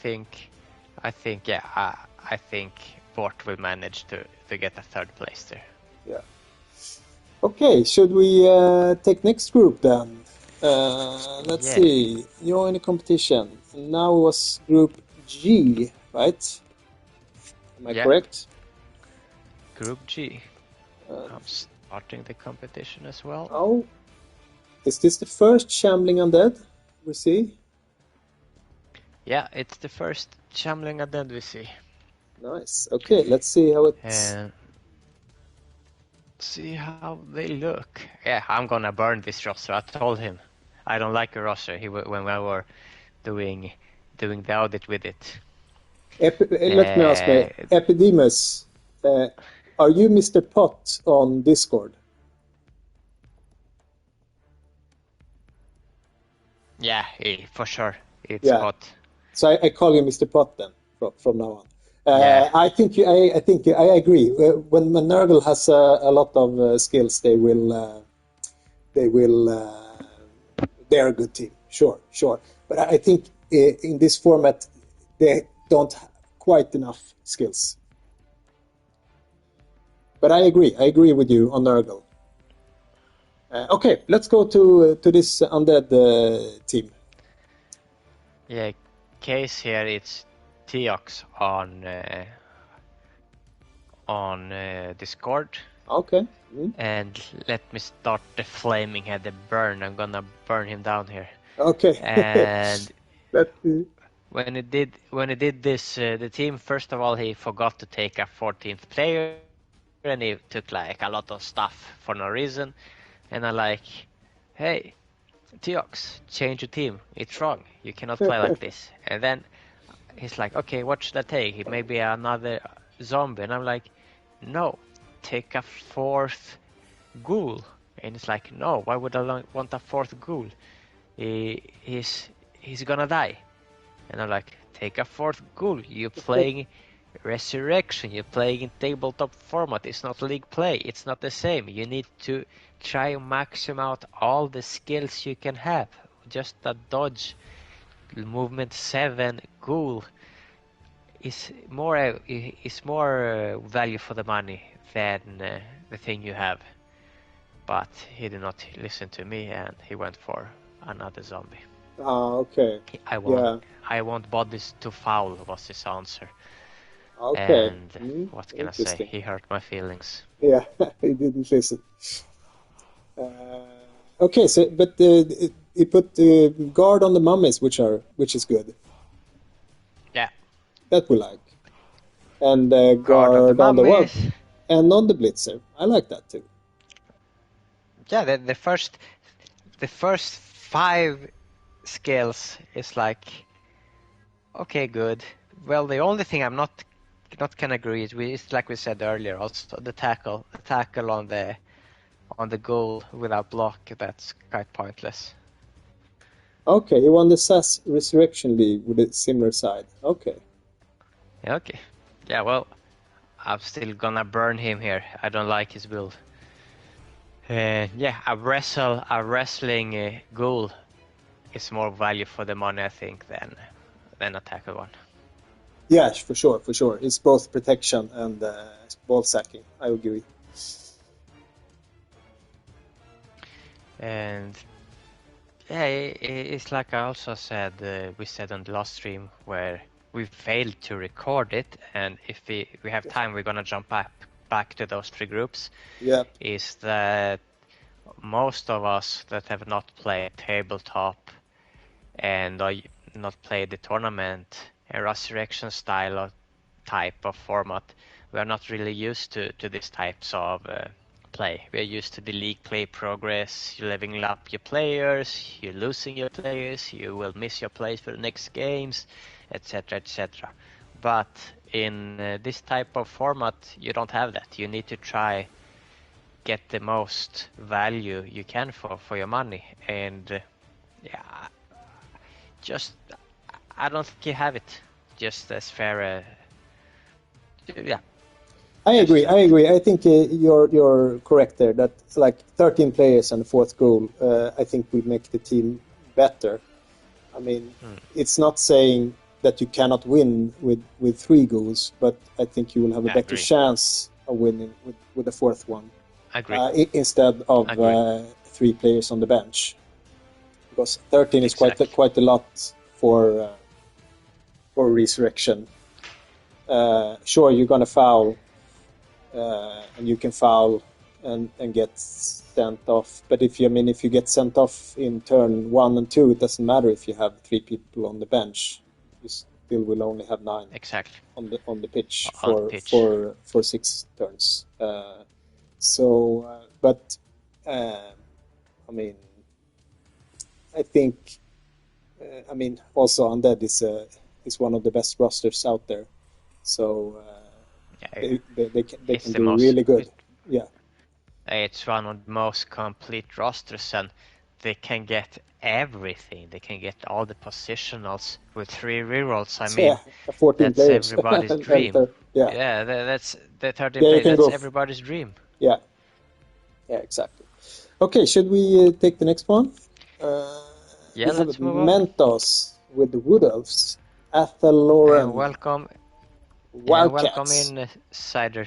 think Bort will manage to get a third place there. Yeah. Okay, should we take next group then? Let's see. Join the competition. Now was Group G, right? Am I correct? Group G. I'm starting the competition as well. Oh, is this the first Shambling Undead we see? Yeah, it's the first Shambling Undead we see. Nice. Okay, let's see how it's... see how they look. Yeah, I'm gonna burn this roster. I told him I don't like a roster. When we were doing the audit with it. Let me ask you, Epidemus, are you Mr. Pot on Discord? Yeah, for sure. It's Pot. So I call you Mr. Pot then from now on. I think I agree. When Nurgle has a lot of skills, they're a good team. Sure. But I think in this format, they don't have quite enough skills. But I agree with you on Nurgle. Okay, let's go to this undead team. Yeah, case here it's Theox on Discord. Okay. And let me start the flaming head, the burn. I'm gonna burn him down here. Okay. And when he did this, the team, first of all, he forgot to take a 14th player, and he took like a lot of stuff for no reason. And I'm like, hey, Theox, change your team. It's wrong. You cannot play like this. And then he's like, okay, what should I take? Maybe another zombie. And I'm like, no, take a 4th ghoul. And it's like, no, why would I want a 4th ghoul? He's gonna die. And I'm like, take a fourth ghoul. You're playing Resurrection. You're playing in tabletop format. It's not league play. It's not the same. You need to try and maximum out all the skills you can have. Just a dodge, movement 7 ghoul is more value for the money than the thing you have. But he did not listen to me, and he went for another zombie. Okay. I want bodies to foul was his answer. Okay. And what can I say? He hurt my feelings. Yeah, he didn't listen. Okay, so but he put guard on the mummies, which is good. Yeah. That we like. And guard on the world. And on the blitzer. I like that too. Yeah, the first 5 skills is like okay, good. Well, the only thing I'm not can agree is like we said earlier, also the tackle on the goal without block. That's quite pointless. Okay, he won the SAS Resurrection League with a similar side. Okay. Okay. Yeah, well, I'm still gonna burn him here. I don't like his build. Yeah, a wrestling goal is more value for the money, I think, than a tackle one. Yeah, for sure. It's both protection and ball sacking. I agree. And yeah, it's like I also said, we said on the last stream where we failed to record it, and if we have time, we're gonna jump back to those 3 groups. Yeah. Is that most of us that have not played tabletop and not played the tournament and resurrection style or type of format, we are not really used to these types of play. We are used to the league play progress. You're leveling up your players, you're losing your players, you will miss your plays for the next games, etc, etc. But in this type of format, you don't have that. You need to try get the most value you can for your money, and yeah, just I don't think you have it just as fair. Yeah, I agree. I think you're correct there. That like 13 players and the 4th goal, I think we make the team better. I mean, it's not saying that you cannot win with 3 goals, but I think you will have a better chance of winning with the 4th one. Agree. Instead of 3 players on the bench, because 13 is quite a lot for resurrection. Sure, you're gonna foul, and you can foul and get sent off. But if you get sent off in turn 1 and 2, it doesn't matter if you have 3 people on the bench. You still will only have 9 on the pitch for 6 turns. But I mean, I think also Undead is one of the best rosters out there. So they can do really good. Yeah, it's one of the most complete rosters, and they can get everything. They can get all the positionals with 3 rerolls. I mean, 14 that's players. Everybody's dream. That's the 13 players. That's everybody's dream. Yeah, exactly. Okay, should we take the next one? Let's move on. Mentos with the Wood Elves. Athaloran. Welcome in, Cider.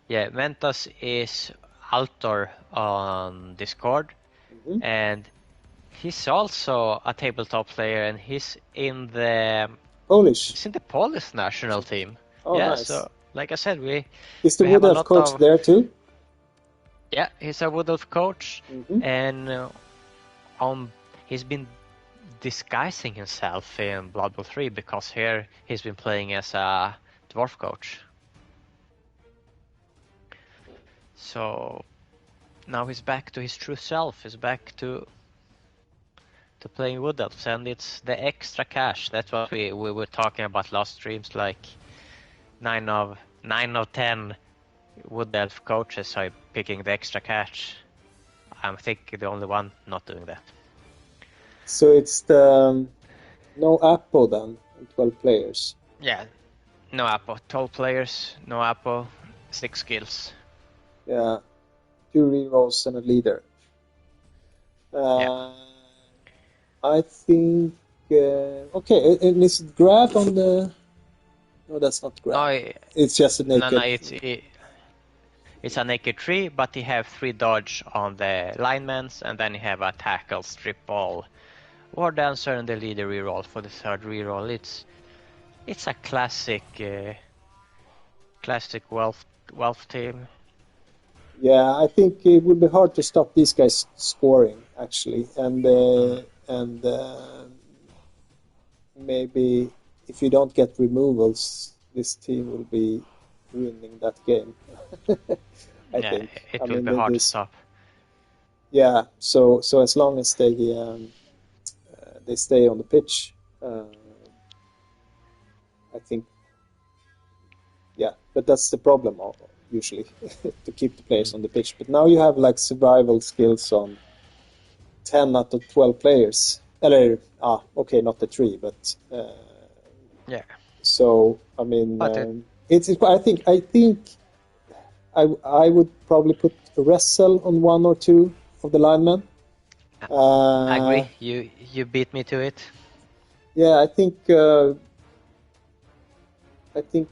Yeah, Mentos is Altor on Discord, and he's also a tabletop player, and he's in the Polish. He's in the Polish national team. Oh, nice. So like I said, is the Wood Elf coach there too? Yeah, he's a Wood Elf coach, and he's been disguising himself in Blood Bowl 3 because here he's been playing as a dwarf coach. So now he's back to his true self. He's back to playing Wood Elves, and it's the extra cash. That's what we were talking about last streams. Like 9 of 10 Wood Elf coaches are picking the extra cash. I think the only one not doing that. So it's the no Apo then. 12 players. Yeah, no Apo. 12 players, no Apo, 6 skills. Yeah, 2 rerolls and a leader. Yeah. I think. Okay, and is it grab on the? No, that's not grab. No, It's just a naked. no, it's a naked 3, but you have 3 dodge on the linemans, and then you have a tackle, strip ball, war dancer, and the leader reroll for the 3rd reroll. It's a classic wealth team. Yeah, I think it would be hard to stop these guys scoring actually, and maybe if you don't get removals, this team will be winning that game. I think it will be hard to stop. Yeah, so as long as they stay on the pitch, I think. Yeah, but that's the problem usually to keep the players on the pitch. But now you have like survival skills on 10 out of 12 players. Okay, not the 3, but yeah. So I mean, it's. I think I would probably put a wrestle on 1 or 2 of the linemen. I agree. You beat me to it. Yeah, I think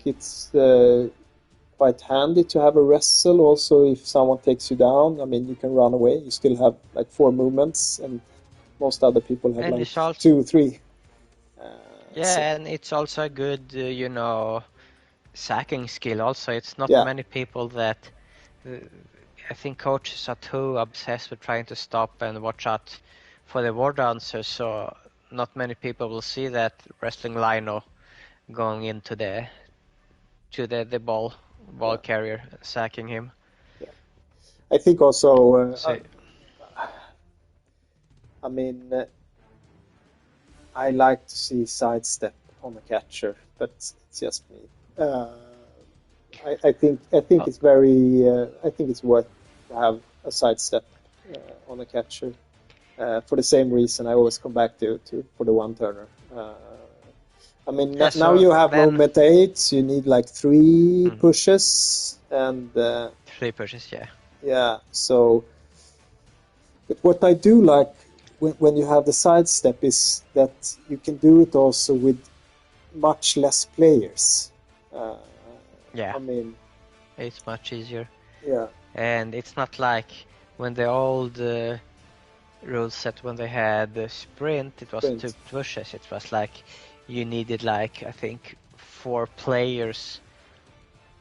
it's quite handy to have a wrestle. Also, if someone takes you down, I mean, you can run away. You still have like 4 movements, and most other people have like 2, 3. And it's also a good, sacking skill. Also, it's not many people that. I think coaches are too obsessed with trying to stop and watch out for the war dancer, so not many people will see that wrestling lino going into the ball carrier, sacking him. Yeah. I think also, I mean, I like to see sidestep on a catcher, but it's just me. I think it's very. I think it's worth to have a sidestep on a catcher. For the same reason, I always come back to for the one turner. I mean, now you have movement 8. You need like 3 pushes and 3 pushes, yeah. Yeah. So, but what I do like when you have the sidestep is that you can do it also with much less players. Yeah. I mean, it's much easier. Yeah. And it's not like when the old rule set, when they had the sprint, it was 2 pushes. It was like you needed like, I think, 4 players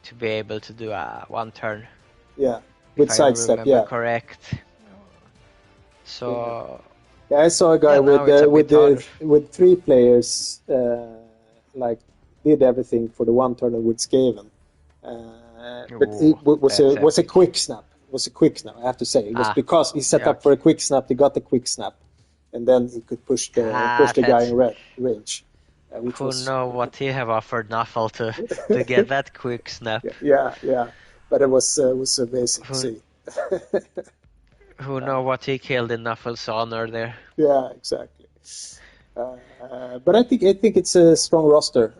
to be able to do a 1 turn. Yeah, with sidestep, yeah. Correct. So. Yeah, I saw a guy with 3 players, like did everything for the 1 turner with Skaven. But it was a quick snap. It was a quick snap, I have to say. It was because he set up for a quick snap, he got the quick snap, and then he could push the guy in range. Who know what he have offered Nuffle to get that quick snap. Yeah. But it was amazing to see. Who know what he killed in Nuffle's honor there. Yeah, exactly. But I think it's a strong roster.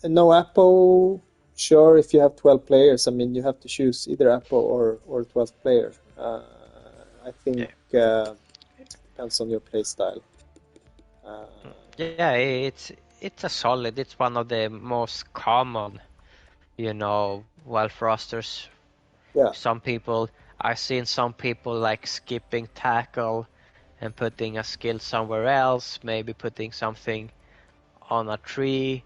No Apo, sure, if you have 12 players, I mean, you have to choose either Apo or 12th player. I think depends on your play style. It's a solid. It's one of the most common, Wealth rosters. Yeah. I've seen some people like skipping tackle and putting a skill somewhere else, maybe putting something on a tree,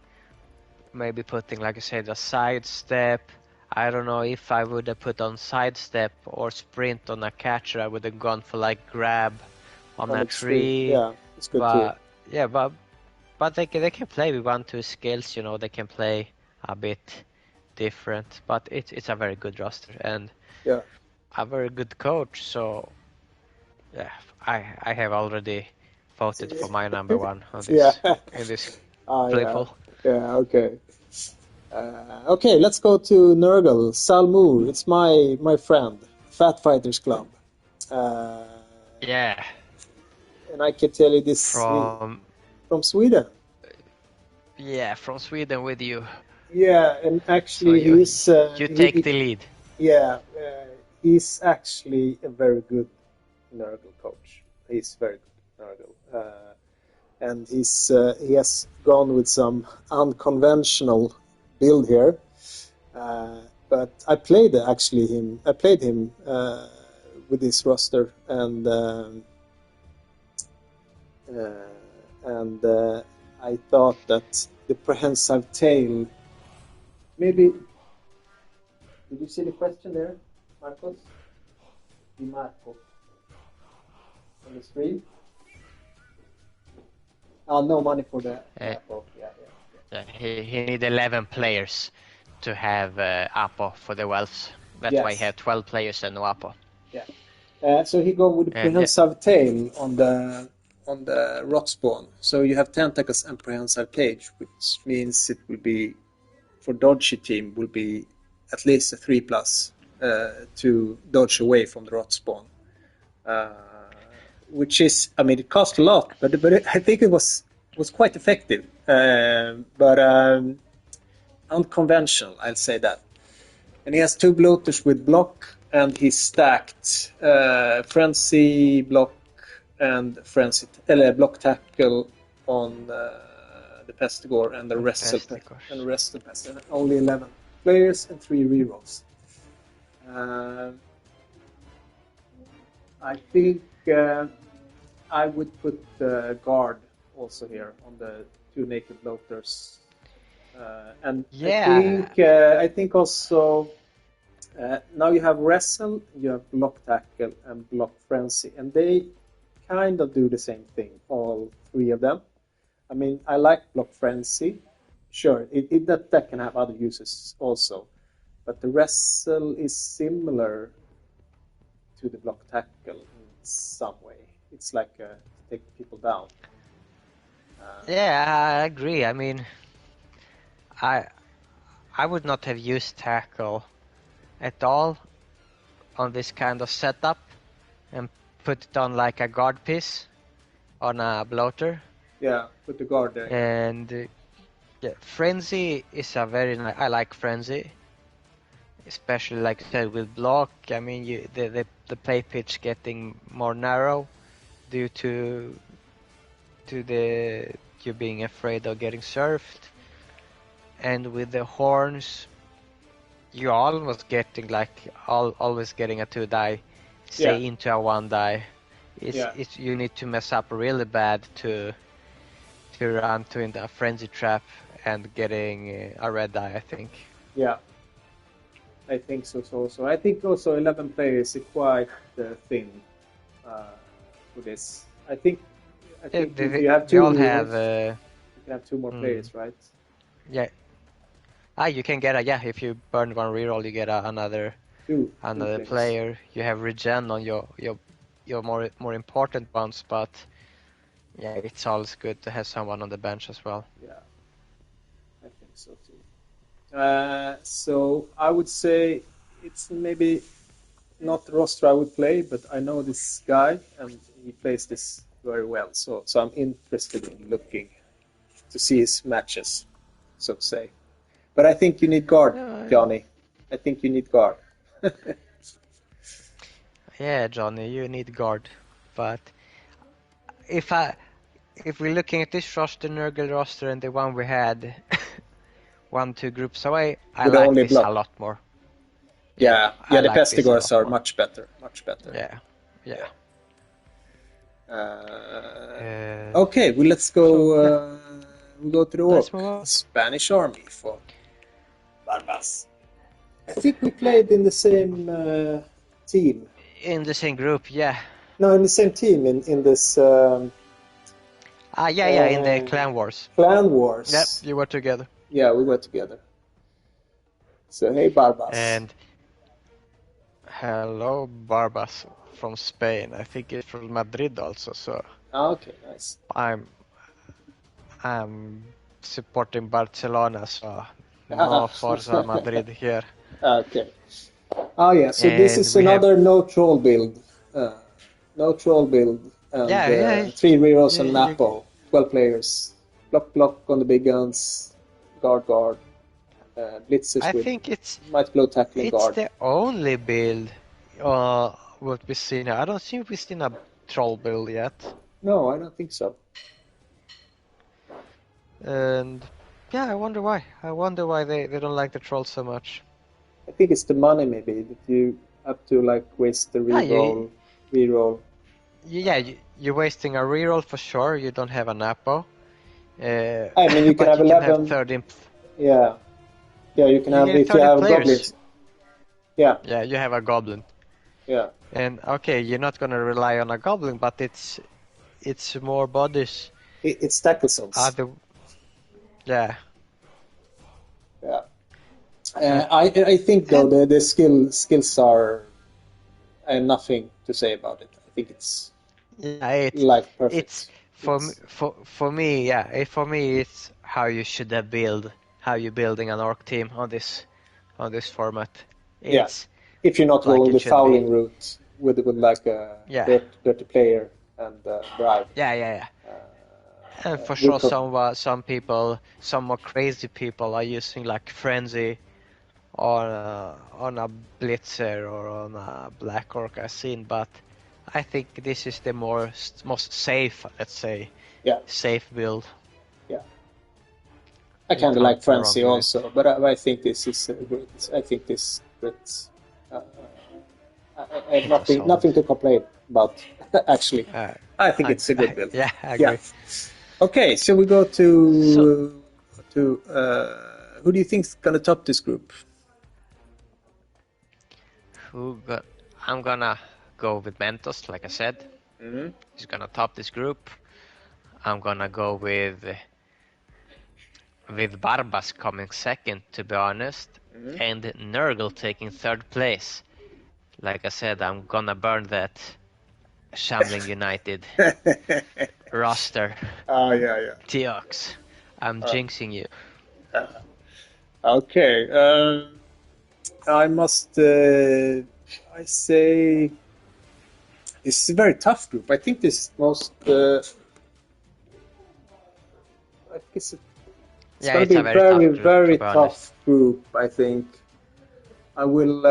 maybe putting, like I said, a sidestep. I don't know if I would have put on sidestep or sprint on a catcher. I would have gone for like grab on a tree. Yeah, it's good too. Yeah, but they can play with 1-2 skills. They can play a bit different. But it's a very good roster and a very good coach. So yeah, I have already voted for my number 1 on this in this playpool. Yeah, okay. Okay, let's go to Nurgle. Salmur, it's my friend. Fat Fighters Club. Yeah. And I can tell you this from Sweden. Yeah, from Sweden with you. Yeah, and actually you take the lead. Yeah, he's actually a very good Nurgle coach. He's very good Nurgle, and he has gone with some unconventional build here. But I played him with this roster, and I thought that the Prehensile Tail. Maybe. Did you see the question there, Marcos? Di Marco on the stream. No money for the Apo. Yeah. He need 11 players to have Apo for the Welfs. That's why he have 12 players and no Apo. Yeah. So he go with the Prehensile Tail on the rot spawn. So you have tentacles and Prehensile Cage, which means it will be for dodgy team will be at least a 3+ to dodge away from the rot spawn. Which is, I mean, it cost a lot, but I think it was quite effective. But unconventional, I'll say that. And he has 2 bloaters with block, and he stacked Frenzy block and Frenzy block tackle on the Pestigore and the rest of the only 11 players and 3 rerolls. I think I would put guard also here on the 2 naked bloaters, and I think also now you have wrestle, you have block tackle, and block frenzy, and they kind of do the same thing, all 3 of them. I mean, I like block frenzy. Sure, that can have other uses also, but the wrestle is similar to the block tackle in some way. It's like take people down. I agree. I mean, I would not have used tackle at all on this kind of setup and put it on like a guard piece on a bloater. Yeah, put the guard there. And frenzy is a very nice. I like frenzy, especially like I said with block. I mean, the play pitch getting more narrow due to you being afraid of getting surfed, and with the horns, you're almost getting always getting a 2 die, say into a 1 die. You need to mess up really bad to run into a frenzy trap and getting a red die, I think. Yeah, I think so. So I think also 11 players is quite thin for this. I think if you have 2, you can have 2 more players, right? Yeah. You can get if you burn 1 reroll, you get another player. You have regen on your more important ones, but it's always good to have someone on the bench as well. Yeah, I think so too. So I would say it's maybe not the roster I would play, but I know this guy and he plays this very well. So I'm interested in looking to see his matches, so to say. But I think you need guard, Johnny. I think you need guard. Yeah, Johnny, you need guard. But if we're looking at this roster, Nurgle roster, and the one we had 1-2 groups away, I like this a lot more. Yeah, the Pestigores are much better. Yeah. Okay, well, let's go. We'll go to the Orc. Spanish army for Barbas. I think we played in the same team. In the same group, yeah. No, in the same team in this. In the Clan Wars. Clan Wars. Yep, you were together. Yeah, we were together. So hey, Barbas. And hello, Barbas from Spain. I think it's from Madrid also. So. Okay, nice. I'm supporting Barcelona, so no Forza Madrid here. Okay. Oh yeah, so this is another no troll build. No troll build. And, 3 rerolls and Napo. 12 players. block on the big guns, guard. Blitzers I think it's might blow tackling guard. the only build what we've seen. I don't think we've seen a troll build yet. No, I don't think so. And yeah, I wonder why. I wonder why they don't like the troll so much. I think it's the money maybe that you have to like waste the reroll. Yeah, you're wasting a reroll for sure. You don't have an Apo. I mean, you can have you 11. Can have 30. Yeah, you can have if you have players. goblins. Yeah. Yeah, you have a goblin. Yeah. And okay, you're not gonna rely on a goblin, but it's more bodies. It's tackle zones. Yeah. Yeah. I think though the skills are nothing to say about it. I think it's like perfect. It's for me, yeah. For me, it's how you should have how you're building an orc team on this format. It's if you're not like going the fouling route with like a dirty player and bribe. Yeah. And for sure, some people, some more crazy people are using like frenzy on a blitzer or on a black orc I've seen, but I think this is the most safe, let's say, safe build. Yeah, I kind of like frenzy also, but I think this is great. I think this great. I have nothing to complain about. Actually, I think it's a good build. Yeah, I agree. Yeah. Okay, so we go to who do you think's gonna top this group? I'm gonna go with Mentos, like I said. Mm-hmm. He's gonna top this group. I'm gonna go with Barbas coming second, to be honest, and Nurgle taking third place. Like I said, I'm gonna burn that Shamling United roster. Oh, yeah. Teox, I'm jinxing you. Okay. I must I say this is a very tough group. I think this is most I guess it's going to be a very tough group, I think. I will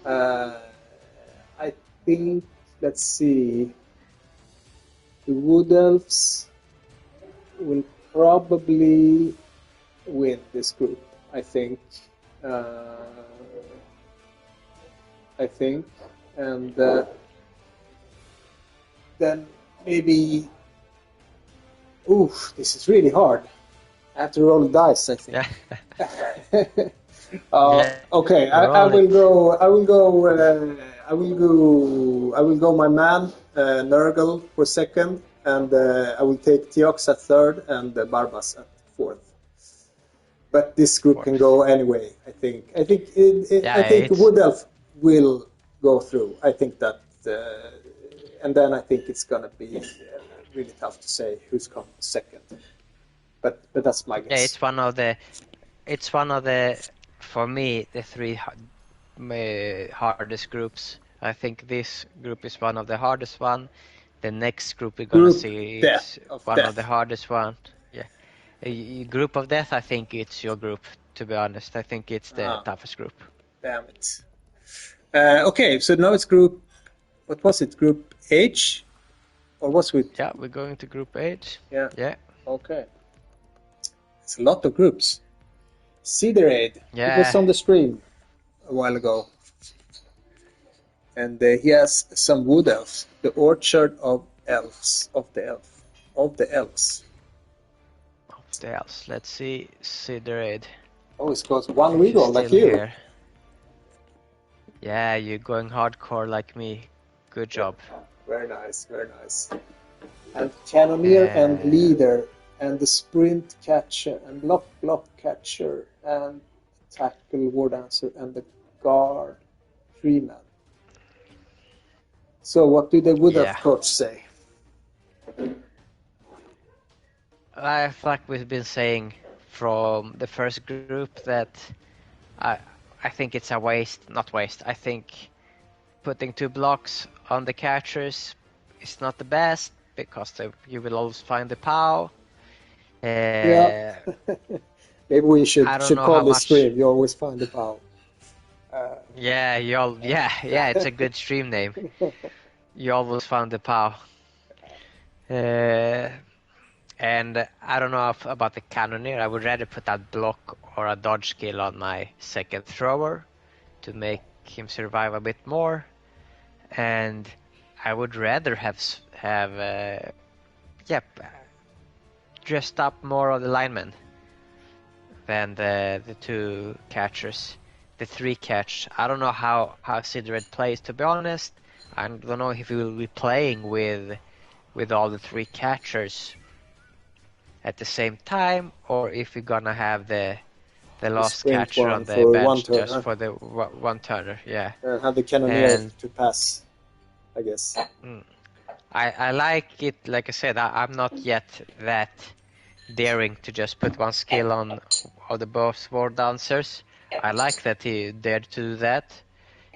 I think, let's see, the Wood Elves will probably win this group, I think. And then maybe... Oof, this is really hard. I have to roll the dice, I think. Okay, I will go my man Nurgle for second, and I will take Teox at third and Barbas at fourth. But this group can go anyway. I think Wood Elf will go through. I think that, and then I think it's gonna be really tough to say who's coming second. But that's my guess. Yeah, it's one of the for me the three hardest groups. I think this group is one of the hardest one. The next group we're gonna see is one of the hardest one. A group of death, I think it's your group, to be honest. I think it's the toughest group. Damn it. Okay, so now it's group... What was it? Group H? Or what's it? Yeah, we're going to group H. Yeah. Okay. It's a lot of groups. Cedar Aid. Yeah. It was on the stream a while ago. And he has some Wood Elves. The Orchard of Elves. Of the Elves. Let's see, Cedar Aid. Oh, it's got one reroll like you. Here. Yeah, you're going hardcore like me. Good job. Very nice. And Cannoneer and Leader and the Sprint Catcher and Block Catcher and Tackle War Dancer and the Guard 3-man. So what do the Wood Elf coach say? I like we've been saying from the first group that I think it's a waste. Not waste. I think putting 2 blocks on the catchers is not the best because you will always find the POW. Yeah. Maybe we should I don't know call how this much. stream. You always find the power. Yeah, yeah, it's a good stream name. You always found the POW. And I don't know about the Cannoneer. I would rather put that block or a dodge skill on my second thrower to make him survive a bit more. And I would rather have dressed up more of the linemen than the two catchers. The three catch. I don't know how Sidred plays, to be honest. I don't know if he will be playing with all the three catchers at the same time, or if we're gonna have the last sprint catcher one on the for one bench turner. just for the one turner. Yeah. And have the Cannoneer to pass, I guess. I like it. Like I said, I'm not yet that daring to just put one skill on all the both war dancers. I like that he dared to do that.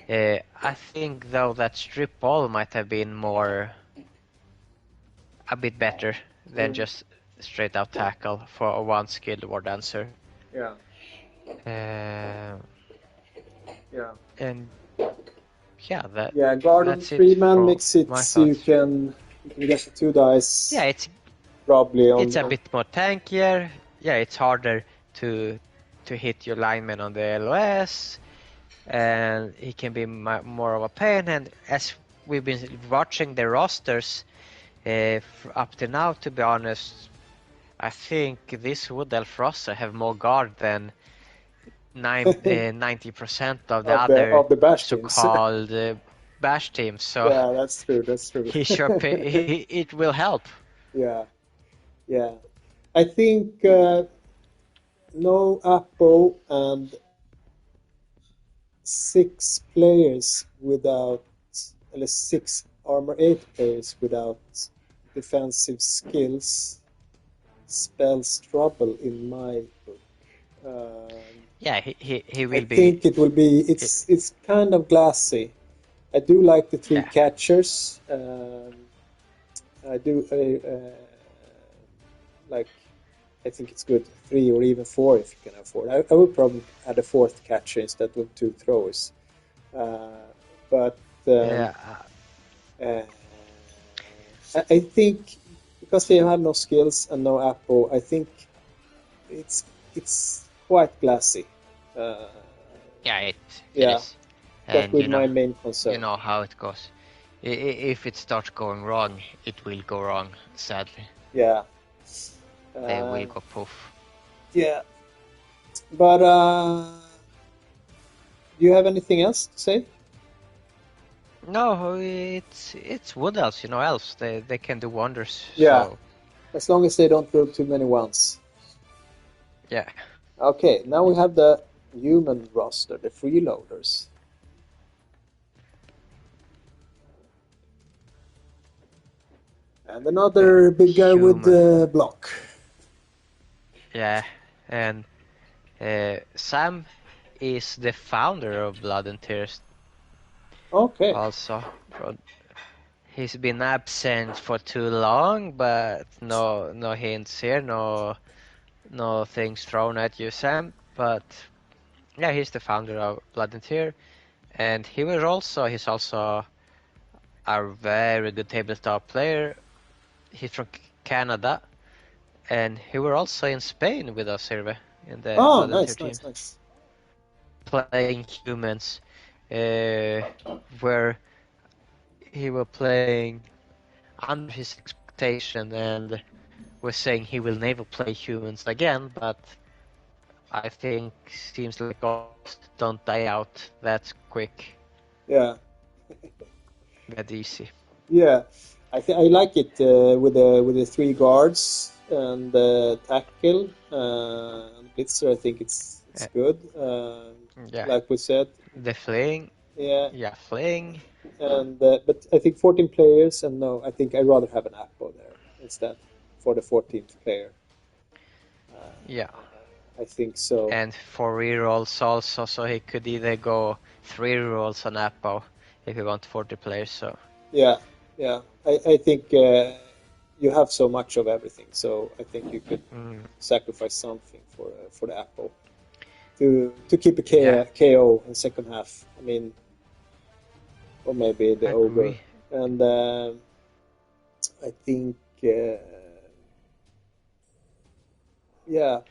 I think though that strip ball might have been a bit better than just straight out tackle for a one skilled war dancer. Yeah. Yeah. And yeah, that. Yeah, Garden 3-man makes it so you can get the 2 dice. Yeah, it's probably on. It's a bit more tankier. Yeah, it's harder to hit your lineman on the LOS, and he can be more of a pain. And as we've been watching the rosters up to now, to be honest, I think this Wood Elf roster have more guard than 90% of the other bash so-called bash teams. So yeah, that's true. That's true. It will help. Yeah, yeah. I think no Apo and 6 players without, at least 6 armor 8 players without defensive skills spells trouble in my book. Yeah, he will be. I think it will be. It's kind of glassy. I do like the 3 catchers. I do like. I think it's good 3 or even 4 if you can afford. I would probably add a 4th catcher instead of 2 throwers. But I think because they have no skills and no Apo, I think it's quite glassy. It is. That would be my main concern. You know how it goes. If it starts going wrong, it will go wrong, sadly. Yeah. They will go poof. Yeah. But do you have anything else to say? No, it's Wood Elves, elves. They can do wonders. Yeah. So. As long as they don't roll too many ones. Yeah. Okay, now we have the human roster, the freeloaders. And another big guy with the block. Yeah, and Sam is the founder of Blood and Tears. Okay. Also, he's been absent for too long, but no hints here, no things thrown at you, Sam. But yeah, he's the founder of Blood and Tears, and he's also a very good tabletop player. He's from Canada, and he was also in Spain with us, Sirve, in the Blood and Tears team. Nice. Playing humans, where he was playing under his expectation, and was saying he will never play humans again, but I think seems like ghosts don't die out that quick. Yeah. That easy. Yeah. I like it with the 3 guards and tackle and blitzer. I think it's good. Like we said, the fling. Yeah, fling. And but I think 14 players, and no, I think I'd rather have an Apo there instead for the 14th player. I think so. And 4 rerolls also, so he could either go 3 rerolls on Apo if he wants 40 players. So yeah. I think you have so much of everything, so I think you could sacrifice something for the Apple to keep a KO in second half. I mean, or maybe the Ogre. And I think,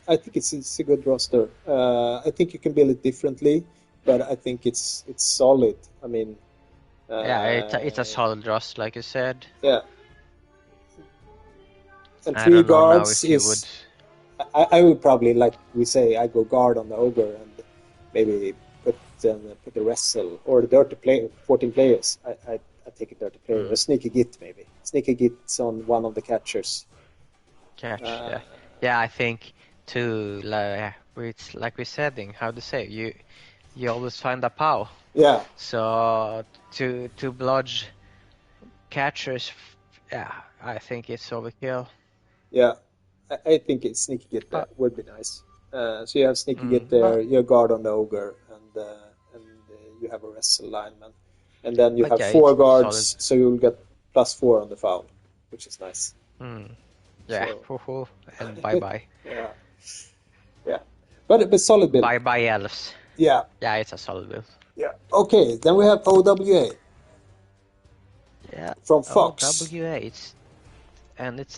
I think it's a good roster. I think you can build it differently, but I think it's solid. I mean, it's a solid roster, like you said. Yeah. And 3 guards is. I would probably, like we say, I go guard on the Ogre and maybe put the wrestle or the dirty player, 14 players. I take a dirty player, a sneaky git maybe. Sneaky git's on one of the catchers. I think too. It's like we said, how to say, you always find a POW. Yeah. So to blodge catchers, I think it's overkill. Yeah, I think it's sneaky git there would be nice. So you have sneaky git there, you guard on the Ogre, and you have a wrestle lineman, and then you have 4 guards, so you'll get +4 on the foul, which is nice. So. And bye. Yeah. But solid build. Bye elves. Yeah, it's a solid build. Yeah. Okay, then we have OWA. Yeah. From Fox. OWA, it's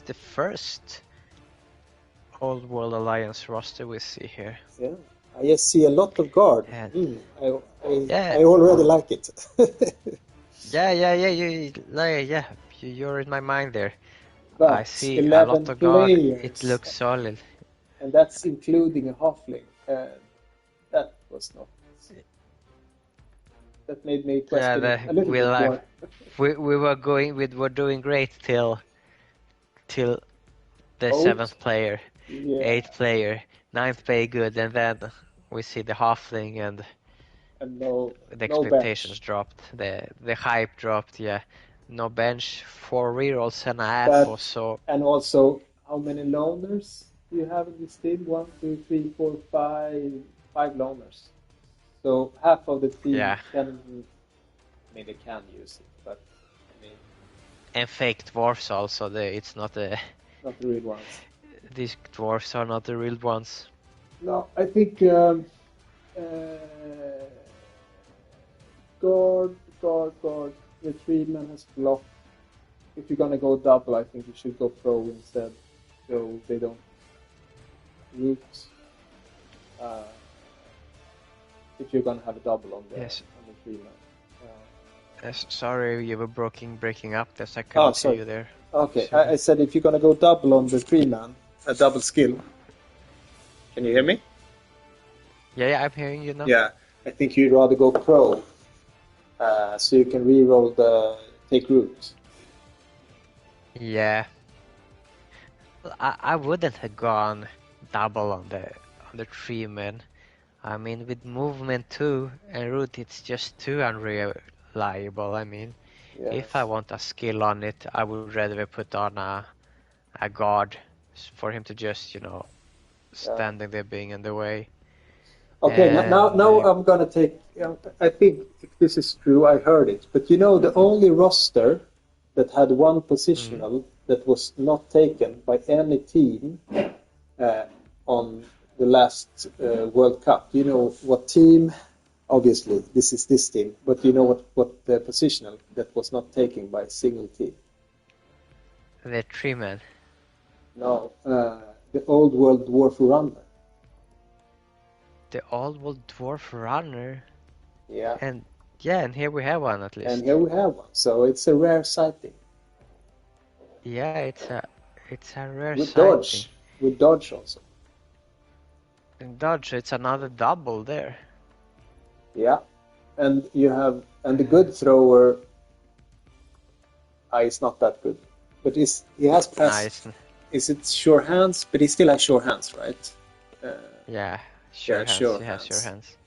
the first Old World Alliance roster we see here. Yeah, I just see a lot of guard. I already like it. You're in my mind there. But I see a lot of guard. It looks solid. And that's including a halfling. That was not. That made me question a little bit more. We were doing great till the 7th player, 8th player, 9th player good, and then we see the halfling and the expectations dropped, the hype dropped. No bench, 4 rerolls and a half or so. And also, how many loners do you have in this team? 1, 2, 3, 4, 5 loners. So half of the team they can use it, but I mean. And fake dwarfs also. It's not the real ones. These dwarfs are not the real ones. No, I think guard. The 3-man has blocked. If you're gonna go double, I think you should go pro instead, so they don't root. If you're gonna have a double on the 3-man. Yes, sorry, you were breaking up there, so I couldn't see you there. Okay, I said if you're gonna go double on the 3-man, a double skill. Can you hear me? Yeah, I'm hearing you now. Yeah, I think you'd rather go pro, so you can reroll the take root. Yeah, I wouldn't have gone double on the 3-man. I mean, with movement 2 and root, it's just too unreliable. I mean, if I want a skill on it, I would rather put on a guard for him to just, standing there being in the way. Okay, now I'm gonna take. I think if this is true, I heard it. But the only roster that had one positional that was not taken by any team on the last World Cup. You know what team? Obviously, this is this team. But you know what the positional that was not taken by a single team? The 3-man. No, the Old World Dwarf Runner. The Old World Dwarf Runner? Yeah. And here we have one at least. And here we have one. So it's a rare sighting. Yeah, it's a rare with sighting. With dodge also. In dodge, it's another double there. Yeah, and the good thrower. It's not that good, but he has pass. Is it sure hands? But he still has sure hands, right? Sure hands. Sure hands.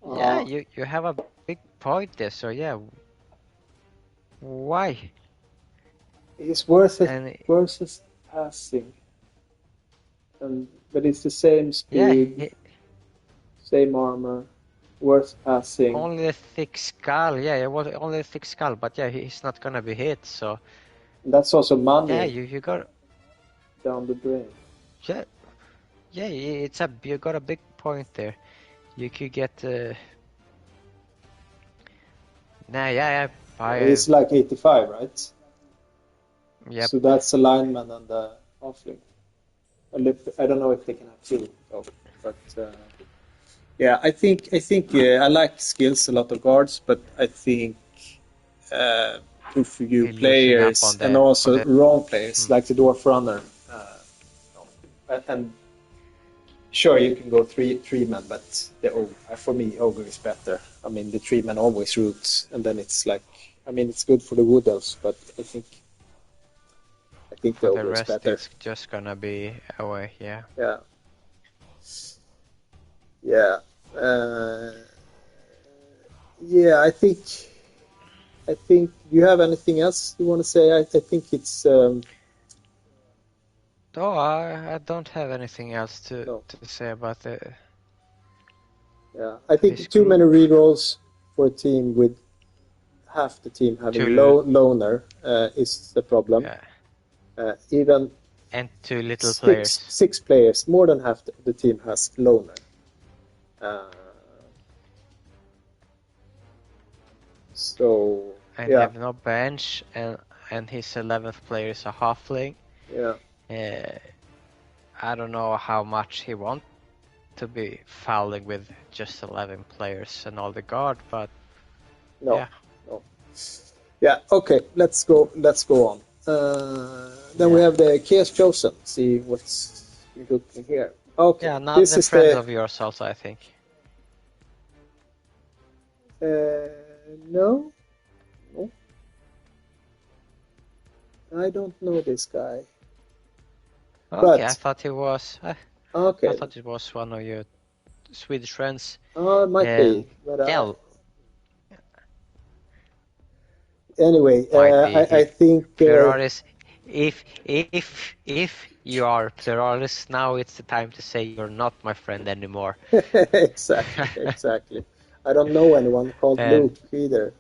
Yeah, you have a big point there. So why? It's worth it versus passing, but it's the same speed, same armor, worth passing. Only a thick skull, it was only a thick skull, but he's not gonna be hit. So That's also money. Yeah, you got down the drain. yeah yeah. You got a big point there. You could get yeah. It's like 85, right? Yep. So that's a lineman and a halfling. I don't know if they can have two, though, but yeah, I think I like skills, a lot of guards, but I think too few players and also wrong players like the Dwarf Runner. And sure, you can go three men, but for me, ogre is better. I mean, the 3 men always roots, and then it's like, I mean, it's good for the wood elves, but I think the ogre is better. It's just gonna be away, yeah. Yeah. Yeah. Yeah, I think. Do you have anything else you want to say? I think it's. No, I don't have anything else to say about the. Yeah, I think too many rerolls for a team with half the team having loner is the problem. Yeah. Even and too little players. 6 players, more than half the team has loner. So and have no bench, and his 11th player is a halfling. Yeah. I don't know how much he wants to be fouling with just 11 players and all the guard, but no. Yeah. Okay. Let's go on. Then we have the Chaos Chosen. See what's looking here. Okay. Yeah, not the friend of yours also, I think. No. I don't know this guy. Okay, but, I thought he was. Okay. I thought it was one of your Swedish friends. It might be. But, anyway, I think Pluralis. If you are Pluralis, now it's the time to say you're not my friend anymore. Exactly. I don't know anyone called Luke either.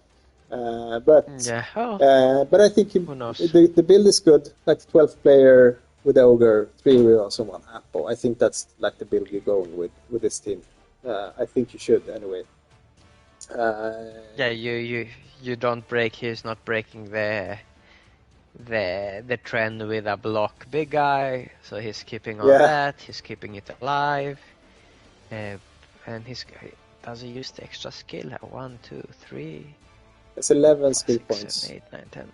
But I think the build is good, like 12 player with ogre, 3 rerolls and 1 apple. I think that's like the build you're going with this team. I think you should anyway. Yeah, you don't break. He's not breaking the trend with a block big guy, so he's keeping on that. He's keeping it alive, and does he use the extra skill? 1, 2, 3. It's 11 skill points. 7, 8, 9, 10.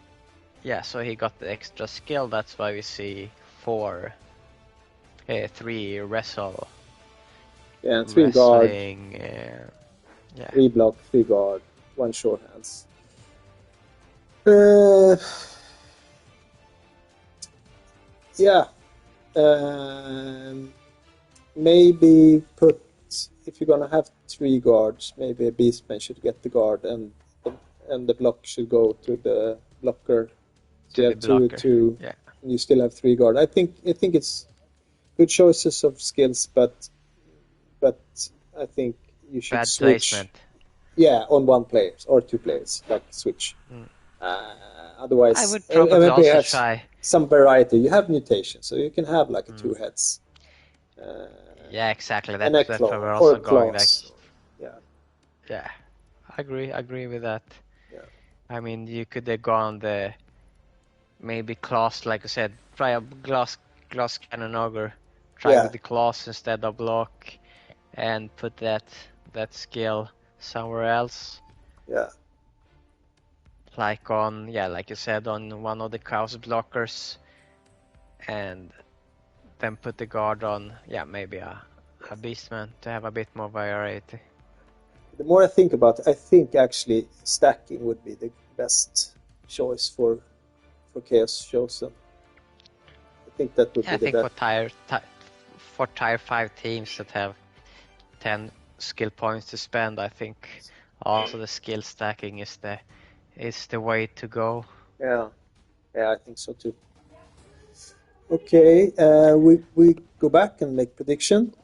Yeah, so he got the extra skill. That's why we see 3 wrestle. Yeah, 3 guard. Yeah. 3 block, 3 guard, 1 short hands. Yeah. Maybe put, if you're gonna have 3 guards, maybe a beastman should get the guard and the block should go to the blocker. So you have 2, yeah. And you still have 3 guard. I think it's good choices of skills, but I think you should bad switch. Placement. Yeah, on 1 player or 2 players, like switch. Otherwise, I would probably also try some variety. You have mutation, so you can have like 2 heads. Yeah, exactly. That's where we're also going. Like, yeah, I agree with that. Yeah. I mean, you could have gone the maybe class, like I said, try a glass cannon ogre, try with the class instead of block, and put that skill somewhere else. Yeah. Like like you said, on one of the chaos blockers, and then put the guard on, maybe a beastman to have a bit more variety. The more I think about it, I think actually stacking would be the best choice for Chaos Chosen. I think that would be the best. I think for tier 5 teams that have 10 skill points to spend, I think also the skill stacking is the way to go. Yeah, I think so too. Okay, we go back and make prediction.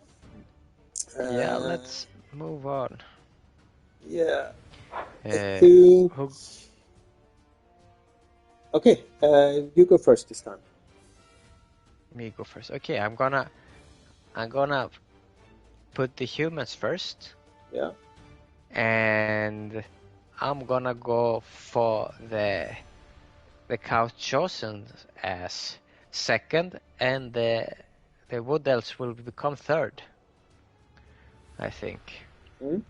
Let's move on. Yeah, I think Okay, you go first this time. Me go first. Okay, I'm gonna put the humans first. Yeah. And I'm gonna go for the cow chosen as second, and the wood elves will become third, I think. Mm.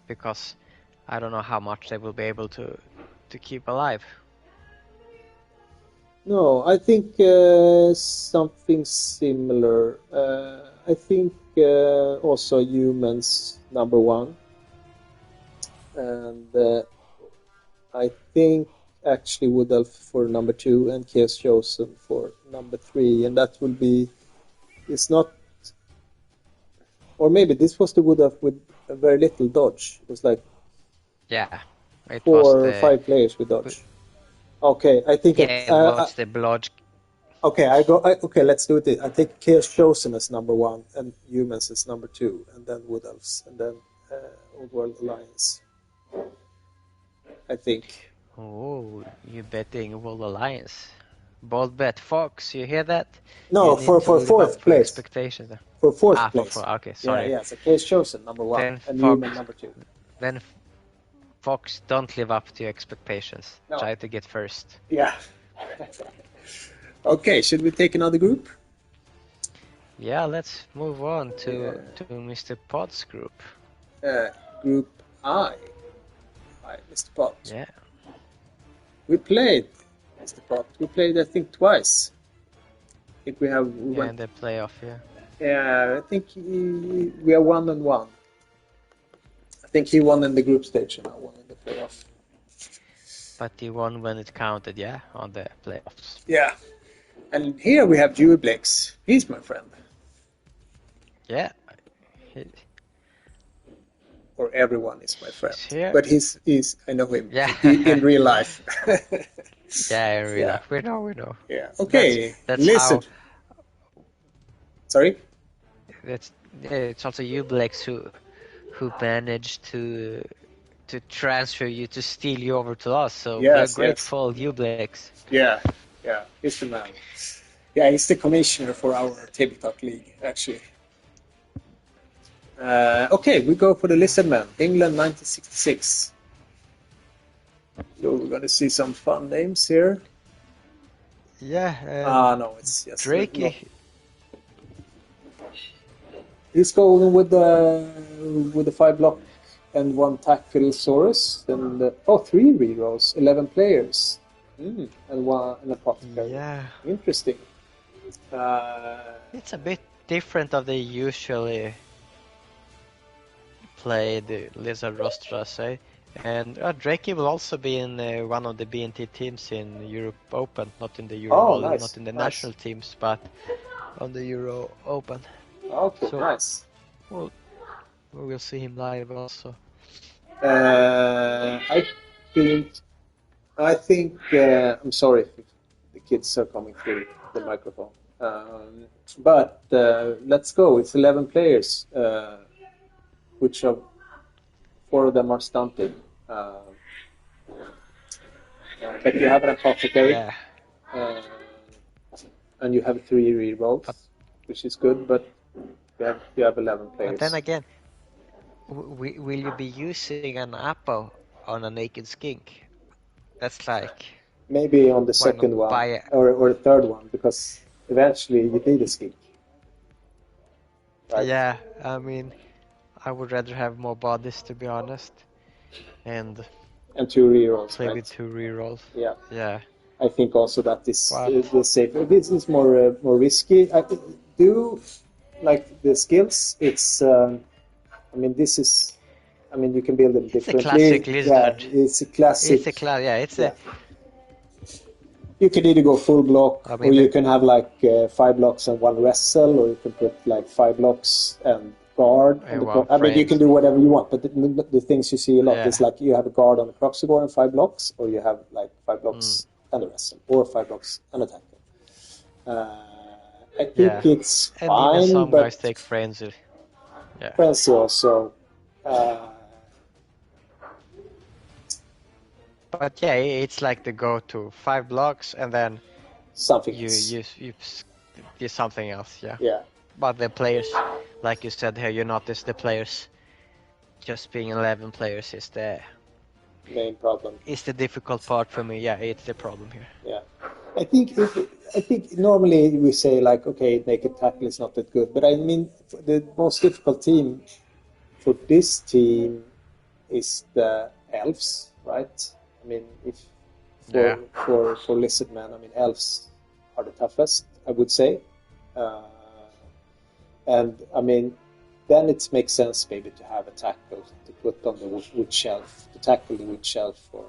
Because I don't know how much they will be able to keep alive. No, I think something similar. I think also humans number one, and I think actually Wood Elf for number two and Chaos Chosen for number three, and that will be. It's not, or maybe this was the Wood Elf with a very little dodge. It was like it 4 was or 5 players with dodge. Okay, I think it was the blood. Okay, okay, let's do it. I take Chaos Chosen as number one, and Humans as number two, and then Wood Elves, and then Old World Alliance. I think. Oh, you betting World Alliance. Bold bet, Fox. You hear that? No, for fourth place. Expectations. For fourth place. Okay, sorry. Yeah, so Chaos Chosen number one, then and Fox, Human number two. Then Fox, don't live up to your expectations. No. Try to get first. Yeah. Okay, should we take another group? Yeah, let's move on to Mr. Pod's group. Group I. Hi, Mr. Pod. Yeah. We played, Mr. Pod. We played, I think, twice. I think we have. In the playoff, yeah. Yeah, I think we are 1-1. I think he won in the group stage and I won in the playoff. But he won when it counted, yeah, on the playoffs. Yeah. And here we have Duoblex. He's my friend. Yeah. Or everyone is my friend. Here. But he's I know him in real life. Yeah, in real life. We know. Yeah. Okay. That's listen. Sorry? It's also Duoblex who managed to transfer you, to steal you over to us. So we're grateful, Duoblex. Yeah, he's the man. Yeah, he's the commissioner for our tabletop league, actually. Okay, we go for the Lizard Man, England 1966. So we're going to see some fun names here. Yeah. No, it's just Drakey. He's going with the 5 block and 1 tackle Saurus. Then 3 rerolls, 11 players, and 1 an apothecary. Yeah. Interesting. It's a bit different of the usually played Lizard roster, I say. And Drakey will also be in one of the BNT teams in Europe Open, not in the Euro, not in the national teams, but on the Euro Open. Okay, so, nice. Well, we will see him live also. I think. I'm sorry if the kids are coming through the microphone. But let's go. It's 11 players, which 4 of them are stunted. But you have an apothecary, and you have 3 rerolls, which is good. But you have 11 players. But then again, will you be using an Apo on a naked skink? That's like maybe on the second one or the third one, because eventually you need a skink. Right? Yeah, I mean, I would rather have more bodies, to be honest, and 2 rerolls. Play with 2 rerolls. Yeah. I think also that is safer. This is more risky. I do like the skills. It's. This is. You can build them differently. It's a classic lizard. Yeah, it's a classic. It's You can either go full block, or you can have like 5 blocks and 1 wrestle, or you can put like 5 blocks and guard. You can do whatever you want. But the things you see a lot is like you have a guard on a Croxagore and 5 blocks, or you have like 5 blocks and a wrestle, or 5 blocks and a tackle. I think it's and fine, even some but guys take frenzy. Yeah. Frenzy also. But yeah, it's like the go to 5 blocks and then something you else. you do something else. Yeah. Yeah. But the players, like you said here, you notice the players just being 11 players Main problem. is the difficult part for me. Yeah, it's the problem here. Yeah. I think normally we say like, okay, naked tackle is not that good, but I mean the most difficult team for this team is the elves, right? I mean, if for lizardmen, I mean elves are the toughest, I would say, and I mean then it makes sense maybe to have a tackle to put on the wood shelf to tackle the wood shelf for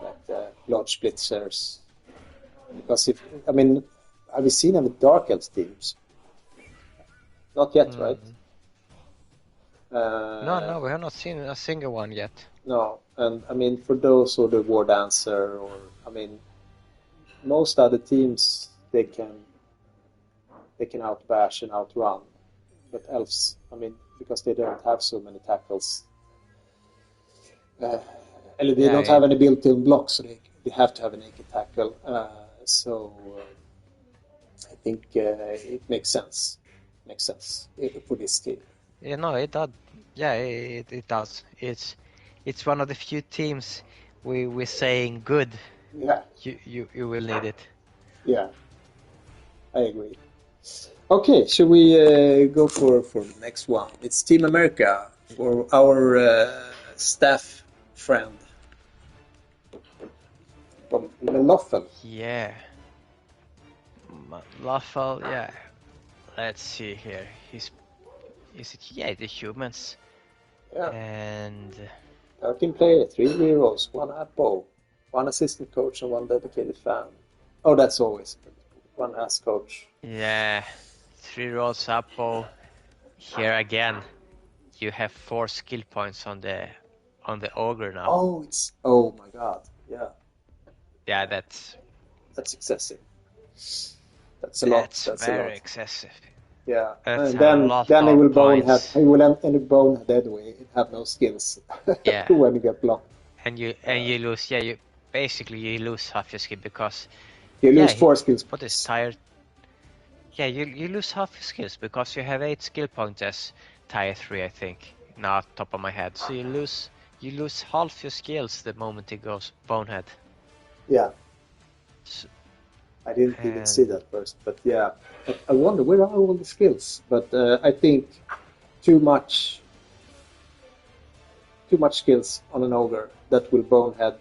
like the large splitters. Because if I mean, have you seen any Dark Elves teams? Not yet, right? No, we have not seen a single one yet. No, and I mean for those or the War Dancer, or I mean, most other teams they can outbash and outrun, but elves, I mean, because they don't have so many tackles, and they don't have any built-in blocks, so they have to have a naked tackle. So I think it makes sense. Makes sense for this team. Yeah, no, it does. Yeah, it does. It's one of the few teams we're saying good. Yeah. You will need it. Yeah, I agree. Okay, should we go for the next one? It's Team America for our staff friend from Loffel. Yeah. Loffel, yeah. Let's see here. Is it the humans? Yeah. And 13 players, 3 heroes, 1 apo, 1 assistant coach, and 1 dedicated fan. Oh, that's always 1 ass coach. yeah, 3 rolls apo. Here again, you have 4 skill points on the ogre now. Oh my god, yeah. Yeah, that's excessive. That's a lot. That's very excessive. Yeah, that's and then he will bonehead. He will end up bonehead way. Have no skills. Yeah. When you get blocked. And you lose. Yeah, you basically lose half your skill because you lose 4 skills. What is tired? Yeah, you lose half your skills because you have 8 skill points as tier 3, I think. Now, top of my head. So you lose half your skills the moment he goes bonehead. Yeah. So, I didn't even see that first, but yeah, I wonder where are all the skills. But I think too much skills on an ogre that will bonehead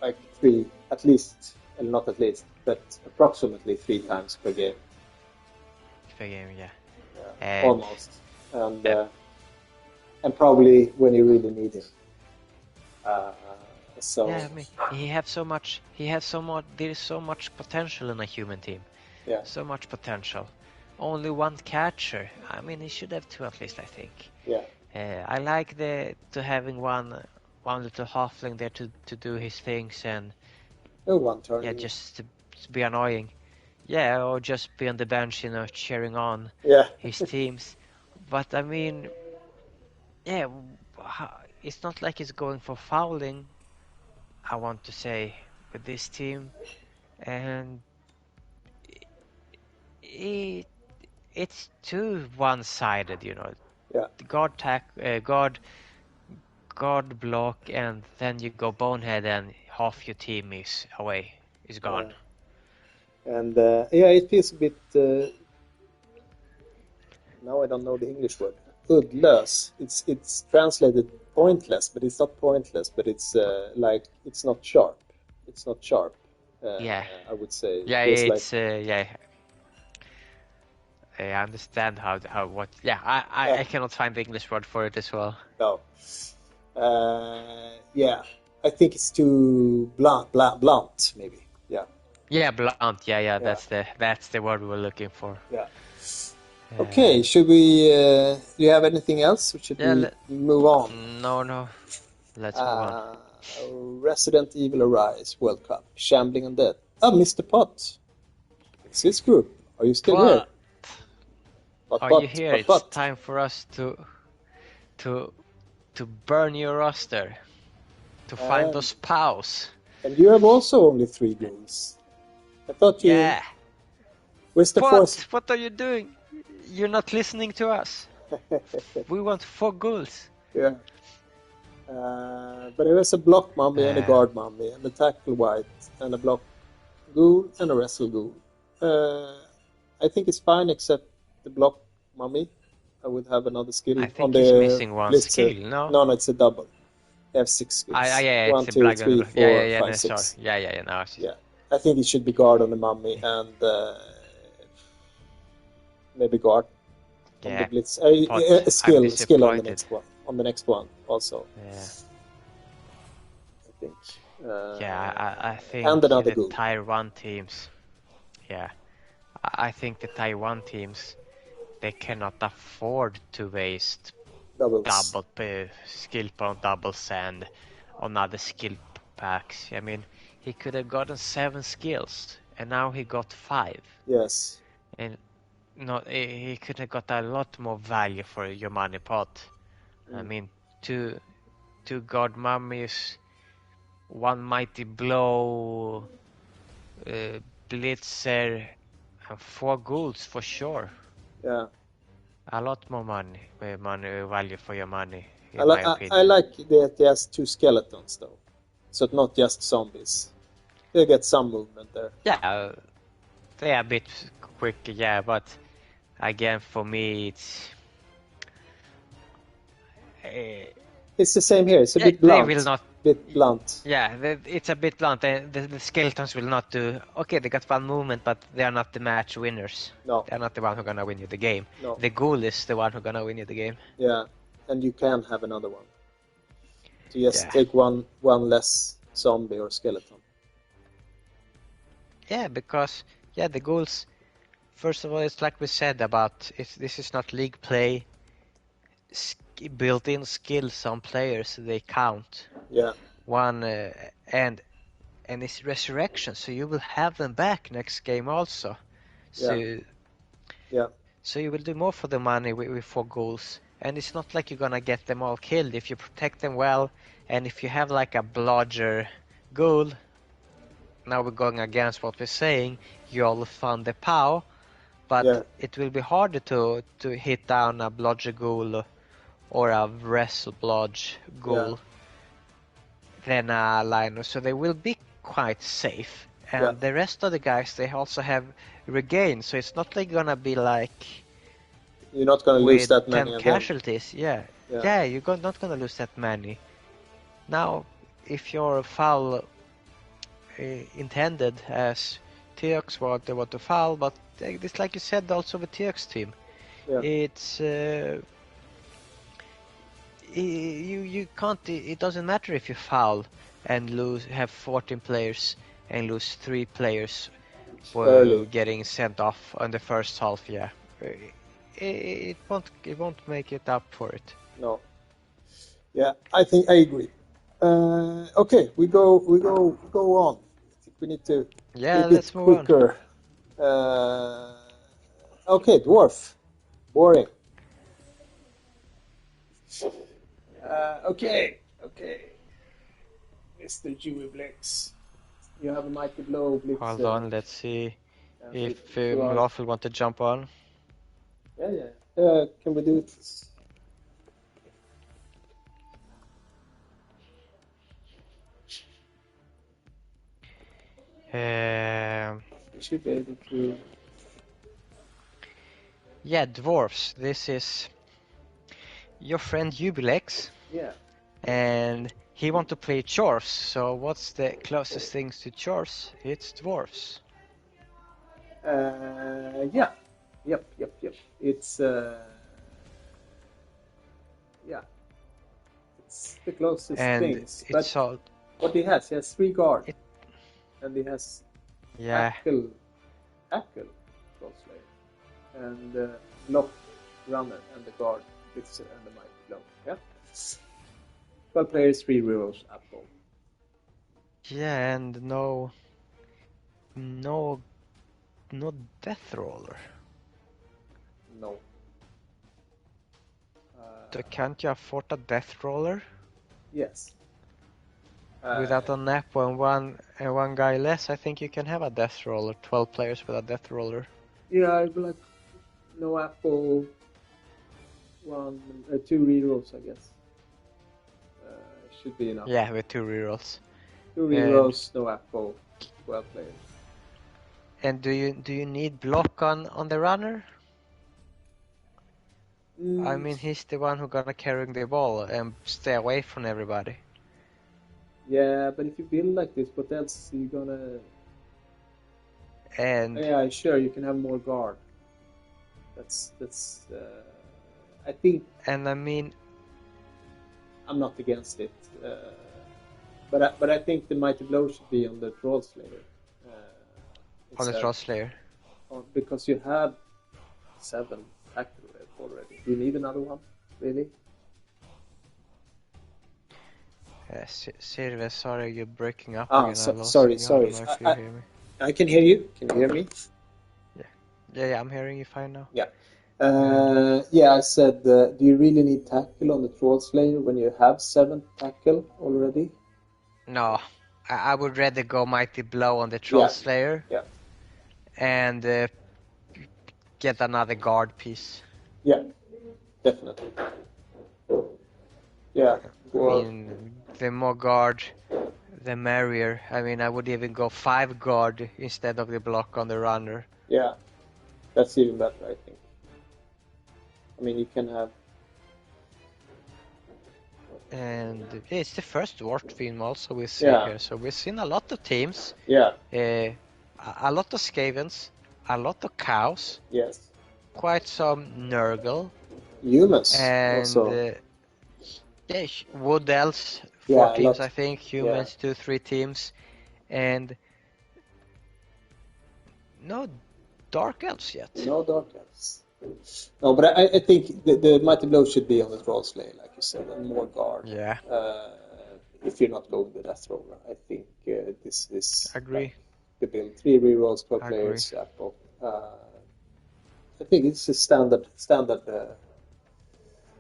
like 3 at least, and not at least, but approximately 3 times per game. Per game, yeah. Almost, and probably when you really need him. So yeah, I mean, he has so much. There is so much potential in a human team. Yeah. So much potential. Only 1 catcher. I mean, he should have 2 at least, I think. Yeah. I like having one little halfling there to do his things and. 1 turn. Yeah, just to be annoying. Yeah, or just be on the bench, cheering on his teams. But I mean, yeah, it's not like he's going for fouling. I want to say with this team, and it's too one-sided, Yeah. Guard block, and then you go bonehead, and half your team is away, is gone. Yeah. And it feels a bit. Now I don't know the English word. Uddlös. It's translated pointless, but it's not pointless. But it's like it's not sharp. It's not sharp. Yeah, I would say. Yeah, it's yeah. I understand what. Yeah, I cannot find the English word for it as well. No. Yeah, I think it's too blunt, maybe. Yeah. Yeah, blunt. Yeah. That's the word we're looking for. Yeah. Okay, should we? Do you have anything else, or should we move on? No. Let's move on. Resident Evil Arise World Cup, Shambling Undead. Mr. Pot. It's his group. Are you still here? Are you here? It's time for us to burn your roster. to find those POWs. And you have also only 3 goals. I thought you... Yeah. Where's the fourth? What are you doing? You're not listening to us. We want 4 goals. Yeah. But it was a block mummy and a guard mummy and a tackle white and a block ghoul and a wrestle ghoul. I think it's fine except the block mummy. I would have another skill I on think the he's missing one list. skill, no? No, it's a double. They have 6 skills. Yeah, 1, it's 2, 3, 4, 5, no, 6. sorry. Yeah, no. Yeah. I think it should be guard on the mummy and maybe guard on the blitz. Skill on the next one. On the next one also. Yeah. I think. I think and another the ghoul. Tier 1 teams. Yeah. I think the Tier 1 teams, they cannot afford to waste double skill on doubles and on other skill packs. I mean, he could have gotten 7 skills and now he got 5. Yes. And he could have got a lot more value for your money pot. I mean, two god mummies, 1 mighty blow, blitzer, and 4 ghouls for sure. Yeah. A lot more value for your money. I like that he has 2 skeletons though, so not just zombies. They get some movement there. Yeah, they are a bit quicker. Yeah, but again, for me, it's the same here. It's a bit blunt. They will not. Bit blunt. Yeah, it's a bit blunt. The skeletons will not do. Okay, they got 1 movement, but they are not the match winners. No, they're not the one who's gonna win you the game. No. The ghoul is the one who's gonna win you the game. Yeah, and you can have another one. So just take one less zombie or skeleton. Yeah, because the ghouls. First of all, it's like we said about this is not league play. Built-in skills on players, they count. Yeah. One and it's resurrection, so you will have them back next game also. So so you will do more for the money with 4 goals, and it's not like you're gonna get them all killed if you protect them well, and if you have like a blodger goal. Now we're going against what we're saying. You all found the POW, but it will be harder to hit down a blodger goal or a wrestle blodge goal than a liner, so they will be quite safe. And the rest of the guys, they also have regain, so it's not like gonna be like you're not gonna lose that many 10 casualties. You're not gonna lose that many. Now, if your foul intended as Teox they want to foul, but it's like you said also with Teox team. It's you can't. It doesn't matter if you foul and have 14 players and lose 3 players for getting sent off on the first half. Yeah, it won't make it up for it. No. Yeah, I think I agree. Okay, we go on. I think we need to let's move quicker. Okay, dwarf. Boring. Okay. Mr. Dewey Blix. You have a mighty blow, Blix. Hold on, let's see if Olaf will want to jump on. Yeah. Can we do it? We should be able to. Yeah, dwarfs. This is your friend Jubilex. Yeah. And he wants to play chores. So what's the closest things to chores? It's dwarfs. Yeah. Yep. It's it's the closest things. It's all... What he has 3 guard. And he has tackle closely, and block runner and the guard blitzer and the mighty blow. Yeah. 12 players, 3 rerolls at home. Yeah, and no death roller. No. Can't you afford a death roller? Yes. Without a Napo and one guy less, I think you can have a death roller. 12 players with a death roller. Yeah, I'd be like no Apple, two rerolls, I guess. Should be enough. Yeah, with 2 rerolls. 2 rerolls, no Apple, 12 players. And do you need block on the runner? I mean, he's the one who's gonna carry the ball and stay away from everybody. Yeah, but if you build like this, what else are you gonna... And yeah, sure, you can have more guard. That's I think... And I mean... I'm not against it. But I think the Mighty Blow should be on the Troll Slayer. On the Troll Slayer? Because you have 7 tackle already. Do you need another one? Really? Sirve, sorry, you're breaking up again. Sorry. I can hear you. Can you hear me? Yeah, I'm hearing you fine now. Yeah. I said, do you really need tackle on the Troll Slayer when you have 7 tackle already? No, I would rather go Mighty Blow on the Troll Slayer. Yeah. And get another guard piece. Yeah, definitely. Yeah. I mean, the more guard, the merrier. I mean, I would even go 5 guard instead of the block on the runner. Yeah, that's even better, I think. I mean, you can have... And it's the first dwarf theme also we see here. So we've seen a lot of teams. Yeah. A lot of Skavens, a lot of cows. Yes. Quite some Nurgle. Humans. And also. Wood Elves, 4 teams I think. Humans, 2-3 teams. And no Dark Elves yet. No Dark Elves. No, but I think the Mighty Blow should be on the Troll Slayer, like you said, and more guard. Yeah. If you're not going the Death Roller, I think this is... Agree. The build 3 rerolls, 12 players, Apple. I think it's a standard.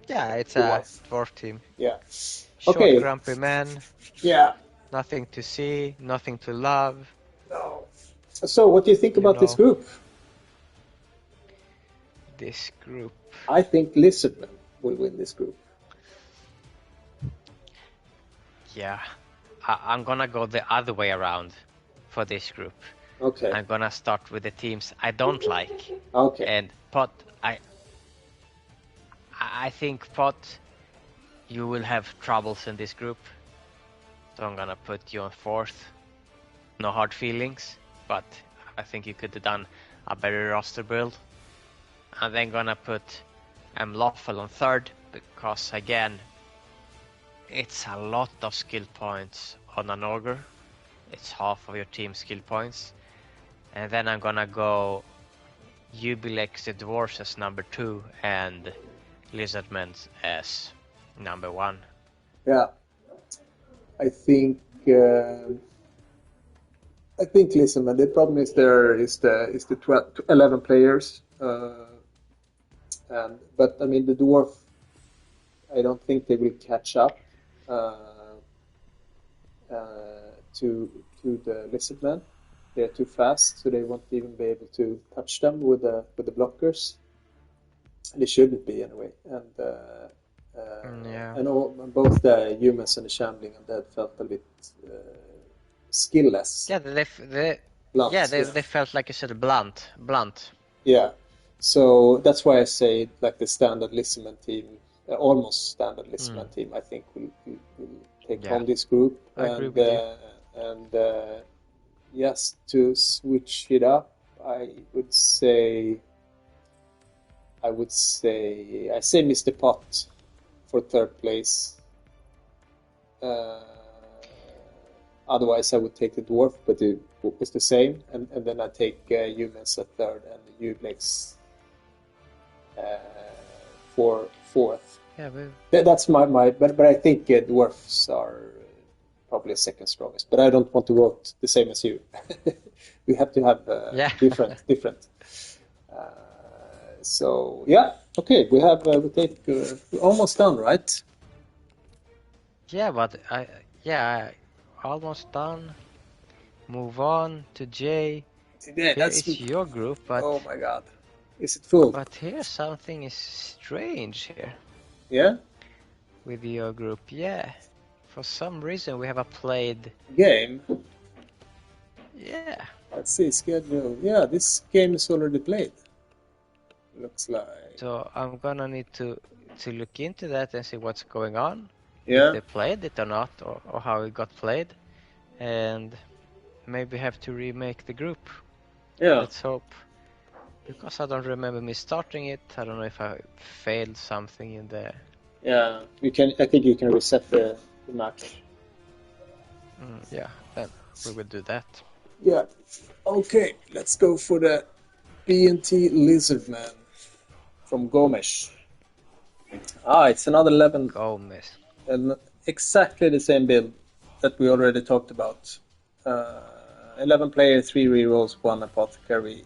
Yeah, it's a dwarf team. Yeah. Short, grumpy men. Yeah. Nothing to see, nothing to love. No. So, what do you think about this group? This group. I think Lizardmen will win this group. Yeah. I'm gonna go the other way around for this group. Okay. I'm gonna start with the teams I don't like. Okay. And Pot, I think Pot, you will have troubles in this group. So I'm gonna put you on 4th. No hard feelings, but I think you could have done a better roster build. I'm then gonna put Lawful on 3rd because again, it's a lot of skill points on an ogre. It's half of your team's skill points. And then I'm gonna go Jubilex the Dwarves as number 2 and Lizardmen as number 1. Yeah, I think Lizardmen. The problem is there is the 11 players, but I mean the dwarf. I don't think they will catch up to the Lizardmen. They're too fast, so they won't even be able to touch them with the blockers. They shouldn't be anyway, and both the humans and the shambling undead felt a bit skillless. Yeah, they felt like you said blunt. Yeah, so that's why I say like the standard Lizardmen team, almost standard Lizardmen team. I think will take on this group. I agree with you. And yes, to switch it up, I say Mr. Pot for 3rd place. Otherwise, I would take the dwarf, but it was the same, and then I take humans at 3rd and Ublex for 4th. Yeah, that's my but I think dwarfs are probably 2nd strongest. But I don't want to vote the same as you. We have to have different. So yeah, okay, we're almost done, right? Yeah, but almost done. Move on to J. Yeah, Here is your group, but oh my god, is it full? But here something is strange here. Yeah. With your group, yeah. For some reason we have a played game. Yeah. Let's see schedule. Yeah, this game is already played. Looks like. So I'm gonna need to look into that and see what's going on. Yeah. If they played it or not, or how it got played, and maybe have to remake the group. Yeah. Let's hope. Because I don't remember me starting it. I don't know if I failed something in there. Yeah, you can. I think you can reset the match. Yeah, then we will do that. Yeah. Okay, let's go for the BNT Lizardman from Gomes. It's another 11. Gomes. And exactly the same build that we already talked about. 11 players, 3 rerolls, 1 apothecary,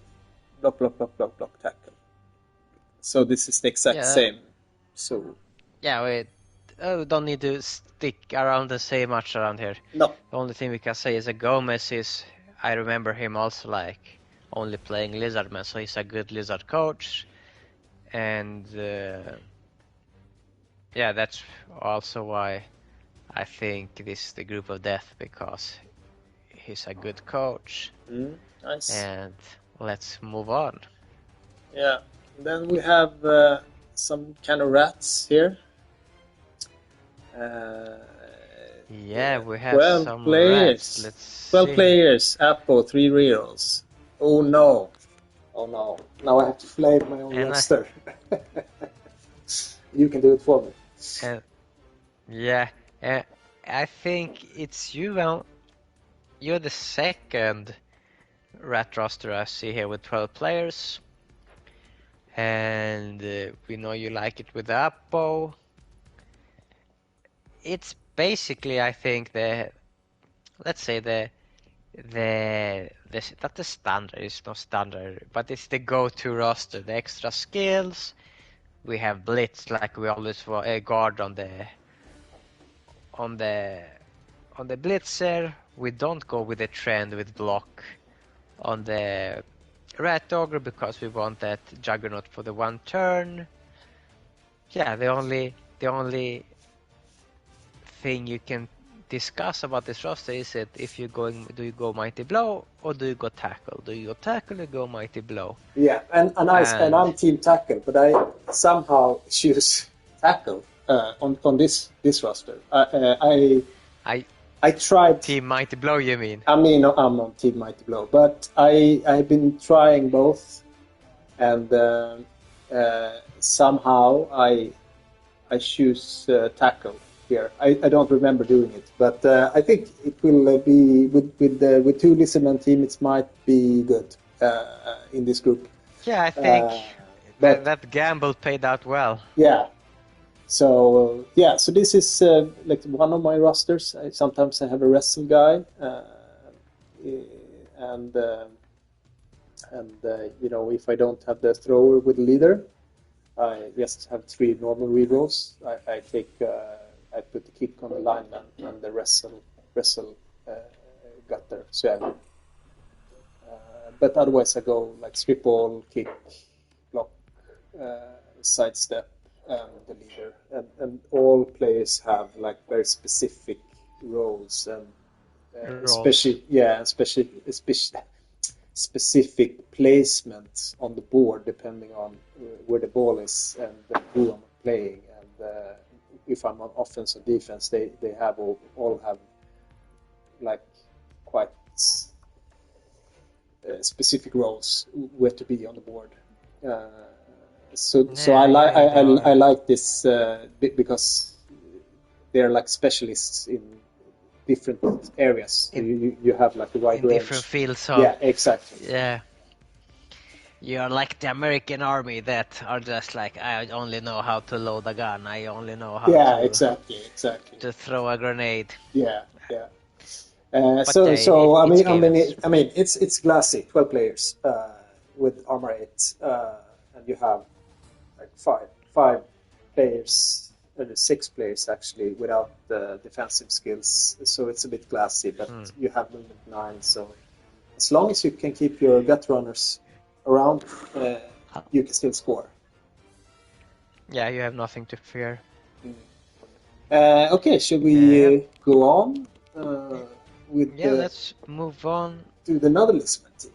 block, tackle. So this is the exact same. So. Yeah, we don't need to stick around and say much around here. No. The only thing we can say is that Gomes is, I remember him also like only playing Lizardman, so he's a good Lizard coach. And yeah, that's also why I think this is the group of death, because he's a good coach. Nice. And let's move on. Yeah, then we have some kind of rats here. Yeah, we have 12 some players. Let's 12 see. players, Apple, 3 rerolls. Oh no. Now I have to flame my own roster. You can do it for me. Yeah, I think it's you. You're the second rat roster I see here with 12 players. And we know you like it with the Apple. It's basically, I think, let's say not the standard, it's not standard, but it's the go-to roster, the extra skills. We have blitz, like we always guard on the blitzer. We don't go with the trend with block on the rat ogre because we want that juggernaut for the one turn. Yeah, the only thing you can discuss about this roster is that if you're going, do you go mighty blow or do you go tackle? Do you go tackle or go mighty blow? Yeah, and I'm team tackle, but I somehow choose tackle on this roster. I tried team mighty blow. You mean? I mean, I'm on team mighty blow, but I've been trying both, and somehow I choose tackle here. I don't remember doing it, but I think it will be with 2 Lizardman teams. It might be good in this group. Yeah, I think that gamble paid out well. Yeah. So so this is like one of my rosters. Sometimes I have a wrestle guy, and you know, if I don't have the thrower with leader, I just have 3 normal rerolls. I take I put the kick on the lineman and the wrestle gutter. So but otherwise I go like strip all, kick, block, sidestep, and the leader. And all players have like very specific roles and specific placements on the board depending on where the ball is and who I'm playing. And if I'm on offense or defense, they have all have like quite specific roles where to be on the board. So I like this because they're like specialists in different areas. You have like a wide range. Different fields. Yeah, exactly. Yeah. You're like the American army that are just like, I only know how to load a gun. I only know how to exactly to throw a grenade. Yeah. So I mean it's glassy, 12 players with armor 8, and you have like five players 6 players actually without the defensive skills, so it's a bit glassy, but you have movement 9, so as long as you can keep your gut runners around, you can still score. Yeah, you have nothing to fear. Okay, should we go on with let's move on to the Netherlands team.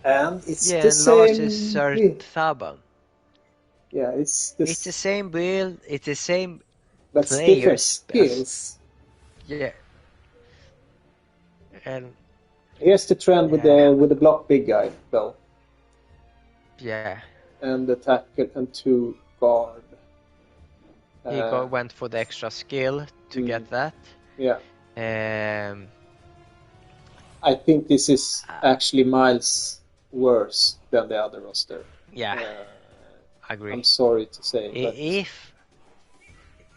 And it's the and same. Lars is Thaban. Yeah, it's the same build, it's the same but players. Skills. Yeah. And here's the trend with the block big guy though. Yeah. And the tackle and 2 guard. He went for the extra skill to get that. Yeah. Um, I think this is actually miles worse than the other roster. Yeah, I agree. I'm sorry to say.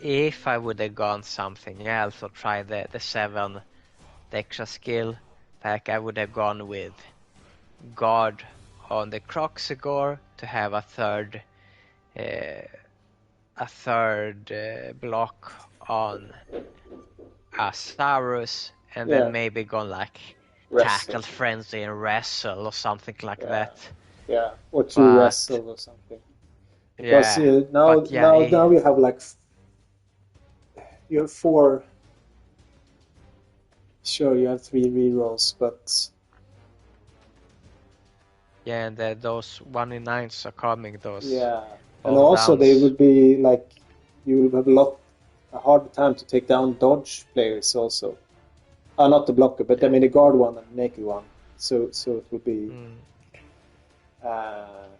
If I would have gone something else or tried the 7, the extra skill pack, I would have gone with guard on the Kroxigor to have a third block on a Saurus, and then maybe gone like tackle frenzy and wrestle or something like that. Yeah, or 2 wrestle or something. Because now we have like you have 4. Sure, you have 3 rerolls, but and those 1 in 9s are coming. Those and also they would be like you will have a hard time to take down dodge players also. Not the blocker, but I mean the guard one and the naked one. So it would be.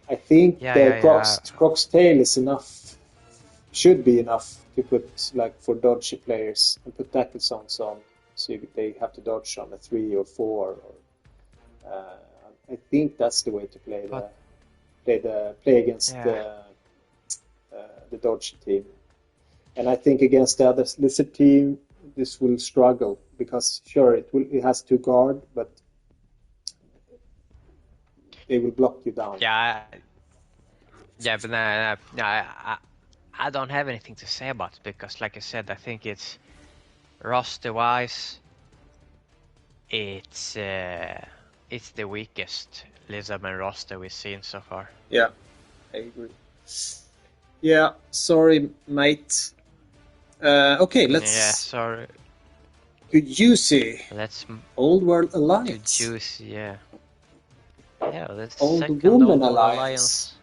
I think Croc's tail is enough. Should be enough to put like for dodgy players and put tackle zones on, so they have to dodge on a 3 or 4. I think that's the way to play against the dodgy team. And I think against the other Lizard team, this will struggle because sure it has 2 guard, but they will block you down. But I don't have anything to say about it because, like I said, I think it's roster-wise, it's the weakest Lizardman roster we've seen so far. Yeah, I agree. Yeah, sorry, mate. Okay, let's. Yeah, sorry. Good Juicy. Let's Old World Alliance. Good Juicy, yeah. Yeah, that's Old Woman Alliance.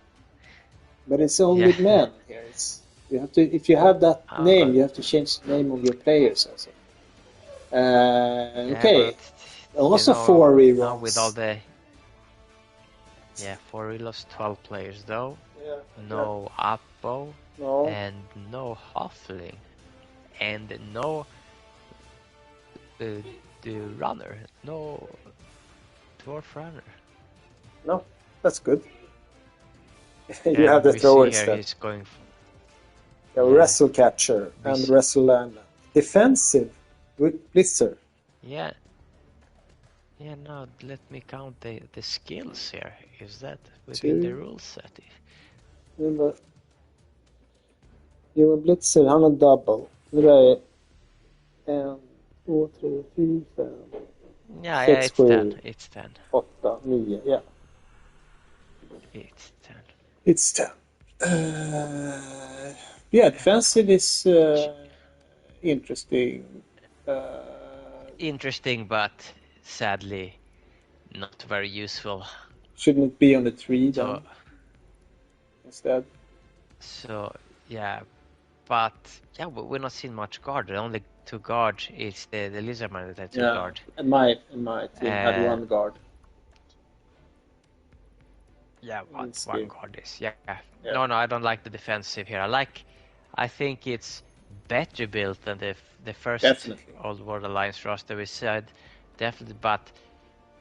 But it's only men here. You have to, if you have that name, you have to change the name of your players also. Okay. Also 4 rerolls. With all the 4 rerolls, 12 players though. Yeah. No Appo. No. And no Huffling. And no the runner. No dwarf runner. No, that's good. You have the thrower instead. He's going for... Wrestle catcher and wrestle land. Defensive with Blitzer. Yeah. Yeah, now let me count the skills here. Is that within the rule set? You har Blitzer, han har double. Det där är 1, 2, 3, 4, 5. Yeah, it's 10. It's 10. 8, 9, yeah. It's 10. It's 10. Defensive is interesting. Interesting, but sadly not very useful. Shouldn't it be on the 3 though? Instead. So but we're not seeing much guard. The only 2 guard is the Lizardman that 2 guard. And my team had 1 guard. Yeah, one guard is. Yeah. No, I don't like the defensive here. I think it's better built than the first Old World Alliance roster we said. Definitely, but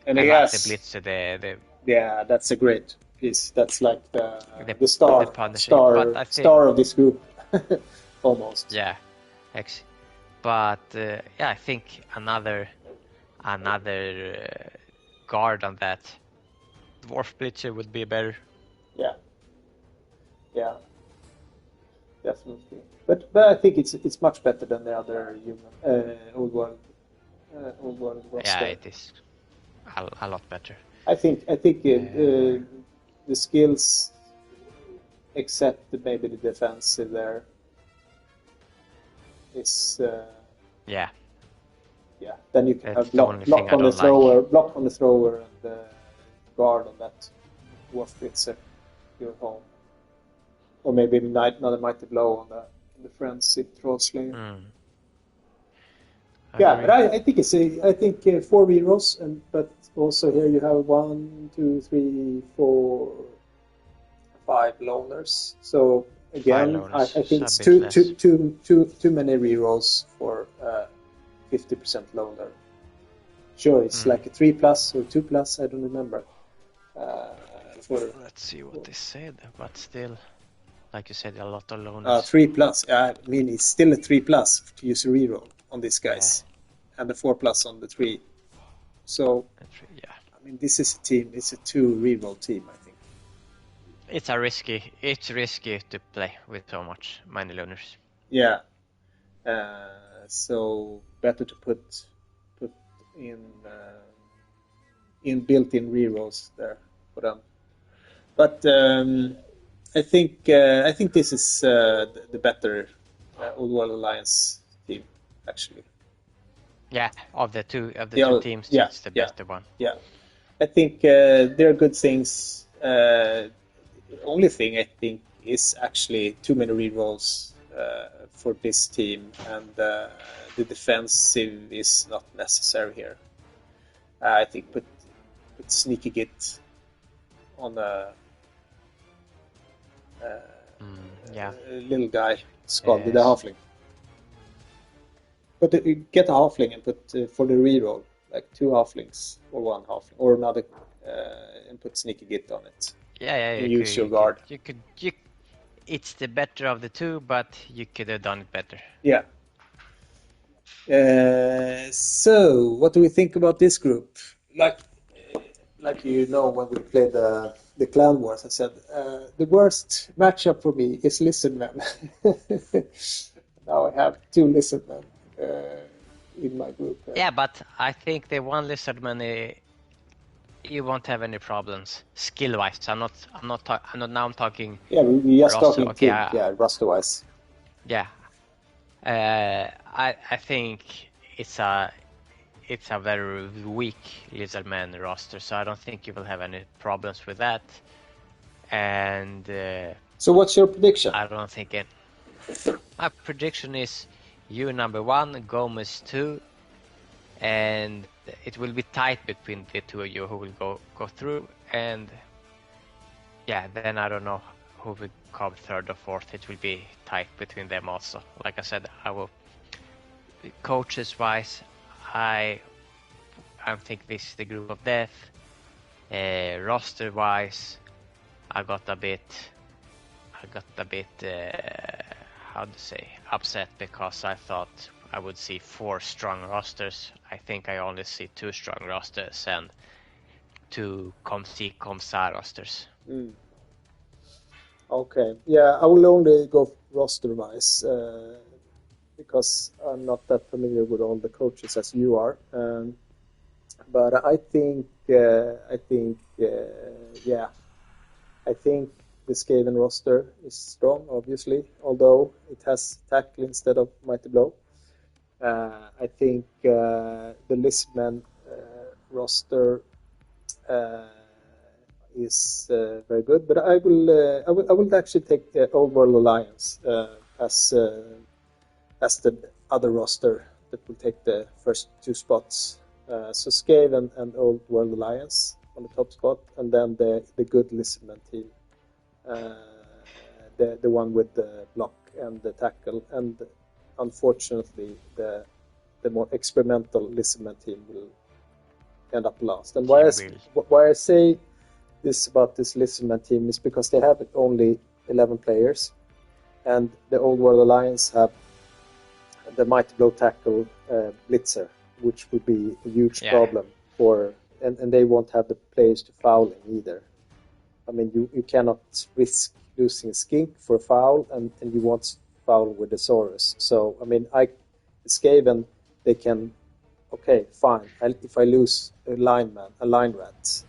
and I like the Blitzer. Yeah, that's a great piece. That's like the star of this group, almost. Yeah, but I think another guard on that Dwarf Blitzer would be better. Yeah. definitely. But I think it's much better than the other old world roster. Yeah, it is a lot better. I think the skills, except maybe the defensive there, is yeah. Then you can That's have the only thing block I on the don't thrower, like. block on the thrower, and guard on that Warfritzer your home, or maybe another mighty blow on the frenzy troll slayer. Yeah, but I think I think 4 heroes, but also here you have 1, 2, 3, 4, 5 loners. So again, 5 loners, I think so a it's bit less. too many rerolls for 50% loner. Sure, it's like a 3+ or 2+. I don't remember. Let's see what they said, but still, like you said, a lot of loners. 3+. I mean, it's still a 3+ to use a reroll on these guys, and a 4+ on the 3. So, yeah. I mean, this is a team. It's a 2 reroll team, I think. It's risky to play with so many loners. Yeah. So better to put in built-in rerolls there for them. But I think this is the better Old World Alliance team, actually. Yeah, of the two teams, yeah, it's the better one. Yeah, I think there are good things. The only thing I think is actually too many rerolls for this team, and the defensive is not necessary here. I think put Sneaky Git on a little guy, Scald with a halfling. But get a halfling and put for the reroll, like 2 halflings or 1 halfling or another, and put Sneaky Git on it. Yeah. And use your guard. It's the better of the two, but you could have done it better. Yeah. So, what do we think about this group? Like when we played the Clan Wars, I said the worst matchup for me is Lizardmen. Now I have 2 Lizardmen in my group. Yeah, but I think the one Lizardman, you won't have any problems skill-wise. I'm talking. Yeah, we just talking okay, roster-wise. Yeah, I think it's a very weak Lizardman roster, so I don't think you will have any problems with that. And so, what's your prediction? I don't think it. My prediction is you number 1, Gomez 2, and it will be tight between the two of you who will go through. And yeah, then I don't know who will come 3rd or 4th. It will be tight between them also. Like I said, I will. Coaches wise, I think this is the group of death. Roster wise, I got a bit how to say, upset because I thought I would see 4 strong rosters. I think I only see 2 strong rosters and 2 Comsa rosters. Okay, yeah, I will only go roster-wise because I'm not that familiar with all the coaches as you are. But I think the Skaven roster is strong, obviously, although it has tackle instead of mighty blow. I think the Lizardmen roster is very good, but I will actually take the Old World Alliance as the other roster that will take the first 2 spots. So Skaven and Old World Alliance on the top spot, and then the good Lizardmen team, the one with the block and the tackle, and unfortunately the more experimental Lizardmen team will end up last. And why I say this about this Lizardmen team is because they have only 11 players, and the Old World Alliance have the Mighty Blow Tackle Blitzer, which would be a huge problem for, and they won't have the players to foul him either. I mean, you cannot risk losing Skink for foul, and you want foul with the Saurus. So I mean, Skaven, they can. Okay, fine. If I lose a line rat,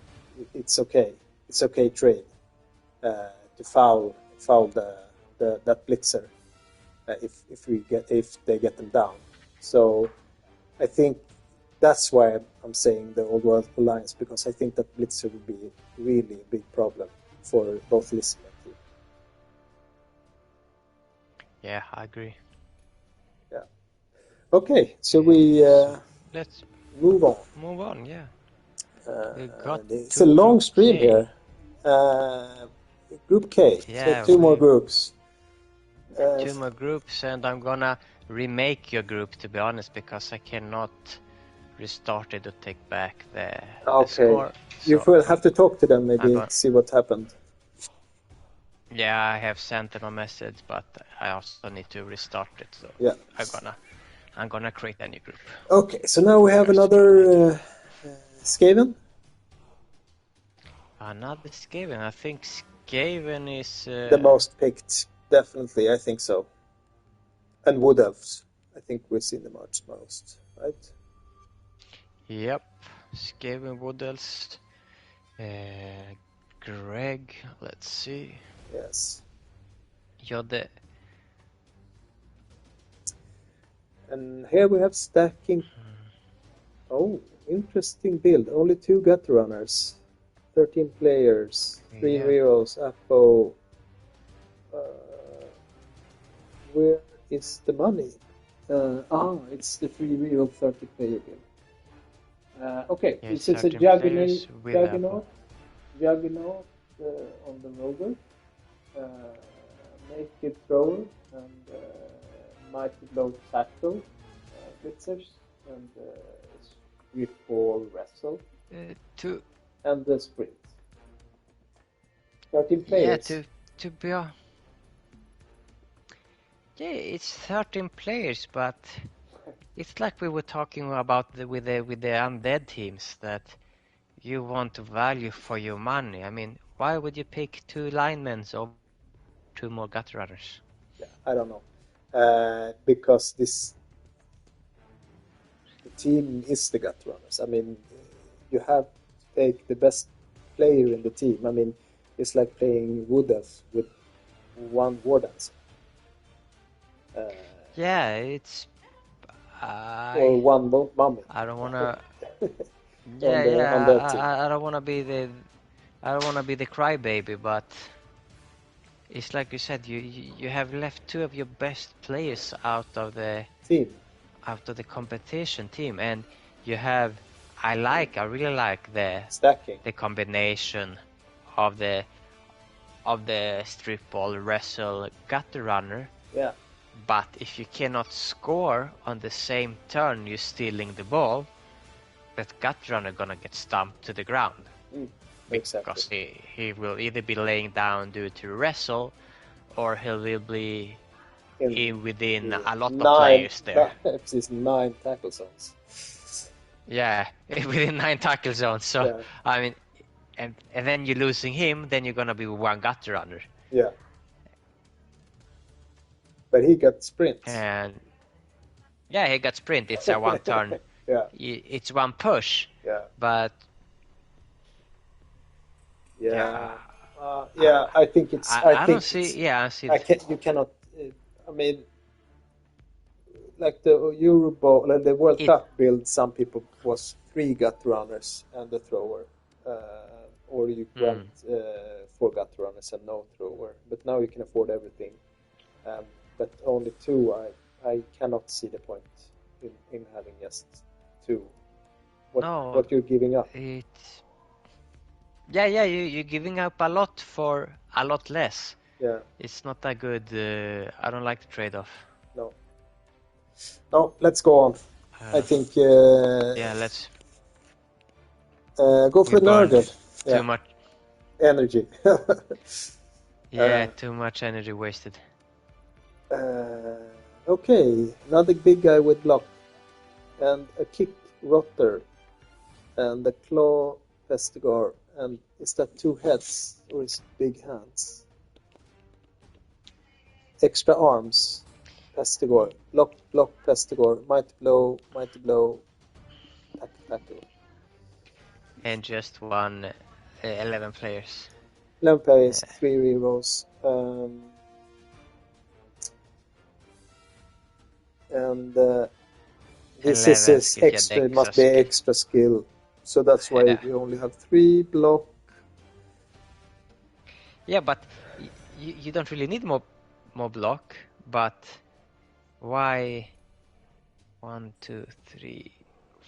it's okay. It's okay trade to foul that blitzer if they get them down. So I think that's why I'm saying the Old World Alliance, because I think that blitzer would be really a big problem for both Lissi and team. Yeah, I agree. Yeah. Okay, so we let's move on. Move on, yeah. It's a long stream here. Group K. Yeah, so two more groups. Two more groups, and I'm gonna remake your group, to be honest, because I cannot restart it to take back the score. You will have to talk to them, maybe see what happened. Yeah, I have sent them a message, but I also need to restart it. So yeah, I'm gonna create a new group. Okay, so now we have another Skaven. Another Skaven. I think Skaven is the most picked. Definitely, I think so. And Wood Elves. I think we've seen them most, right? Yep, Skaven, Wood Elves. Greg, let's see. Yes. Jodde. And here we have stacking. Oh, interesting build. Only 2 gut runners. 13 players. 3 heroes. Apo. Where is the money? It's the free real 30 player build. Okay, this is a Juggernaut on the rover. Naked thrower and mighty blow tackle blitzers and street ball wrestle. And the sprint. 13 players. Yeah, it's 13 players, but it's like we were talking about with the undead teams, that you want value for your money. I mean, why would you pick 2 linemen or 2 more gut runners? Yeah, I don't know. Because the team is the gut runners. I mean, you have to take the best player in the team. I mean, it's like playing Wood Elf with 1 War Dancer. Yeah, it's or 1 mummy. I don't wanna. I don't wanna be the crybaby, but it's like you said. You have left 2 of your best players out of the team, out of the competition team, and you have. I really like the stacking, the combination of the strip ball, wrestle, gutter runner. Yeah. But if you cannot score on the same turn you're stealing the ball, that gut runner gonna get stumped to the ground. Because he will either be laying down due to wrestle, or he will be within a lot of players there. It's 9 tackle zones. Yeah, within 9 tackle zones. So yeah. I mean, and then you're losing him, then you're gonna be 1 gut runner. Yeah. But he got sprint. And yeah, he got sprint. It's a 1 turn. Yeah. It's 1 push. Yeah. But yeah, I think it's. I see that. You cannot. I mean, like the Eurobowl and the World Cup build, some people was 3 gut runners and a thrower, or you grant 4 gut runners and no thrower. But now you can afford everything. But only 2, I cannot see the point in having just 2. What you're giving up? You're giving up a lot for a lot less. Yeah. It's not that good. I don't like the trade-off. No, let's go on. I think. Let's. Go for Nurgle. Too much energy. Too much energy wasted. Okay, another big guy with block, and a kick rotter, and a claw Vestigar, and is that 2 heads or is it big hands? extra arms. Pestigor. Block, Pestigor. Mighty blow, tackle. And just one 11 players. 11 players, 3 rerolls. And this is extra. It must be extra skill. So that's why we only have 3 block. Yeah, but you don't really need more block. But why? 1, 2, 3,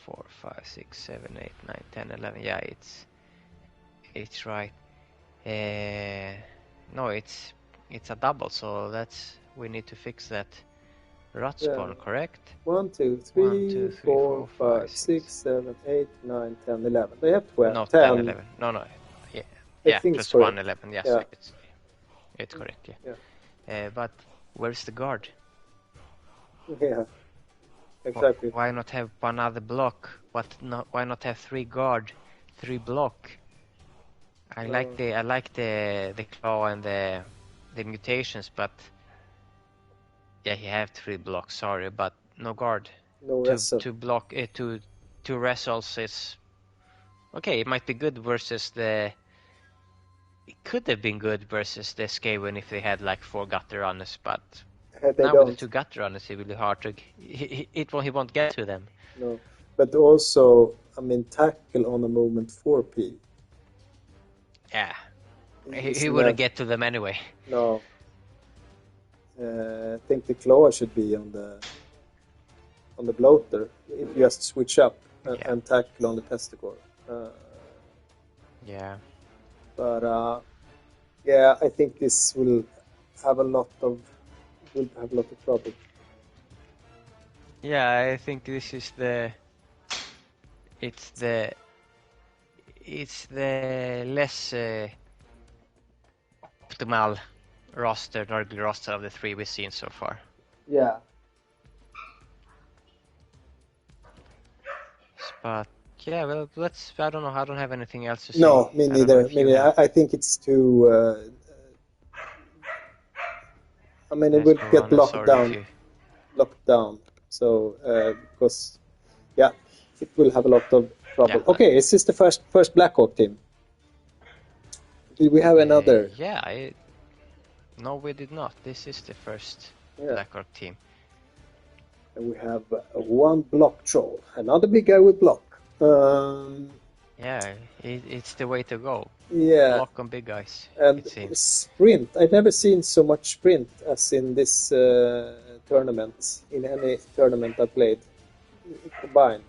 4, 5, 6, 7, 8, 9, 10, 11. Yeah, it's right. No, it's a double. So we need to fix that. Rot spawn, correct? 1, 2, 3, 4, 5, 6, 7, 8, 9, 10, 11. They have 12. No, 10, 11. No. Yeah, plus 1, 11. Yes, yeah. It's correct. Yeah. But where's the guard? Yeah, exactly. Why not have one other block? Why not have 3 guard, 3 block? I like the claw and the mutations, but yeah, he have 3 blocks. Sorry, but no guard. No wrestle. To block it to wrestles is okay. It might be good versus the. It could have been good versus the Skaven if they had like 4 gutter runners, but now with the 2 gutter runners, it's really hard to. He won't get to them. No, but also tackle on a movement 4P. Yeah, he wouldn't get to them anyway. No. I think the claw should be on the bloater. If you just switch up and tackle on the Pestigor. Yeah. But I think this will have a lot of trouble. Yeah, I think this is it's the less optimal Nurgle roster of the 3 we've seen so far. Yeah. But yeah, well, I don't know. I don't have anything else to say. No, me neither. I think it's too. It will get locked down. So because it will have a lot of trouble. Yeah. Okay, is this the first Blackhawk team? Did we have another? No, we did not. This is the first Blackhawk team. And we have 1 block troll. Another big guy with block. It's the way to go. Yeah. Block on big guys. And sprint. I've never seen so much sprint as in this tournament. In any tournament I played combined.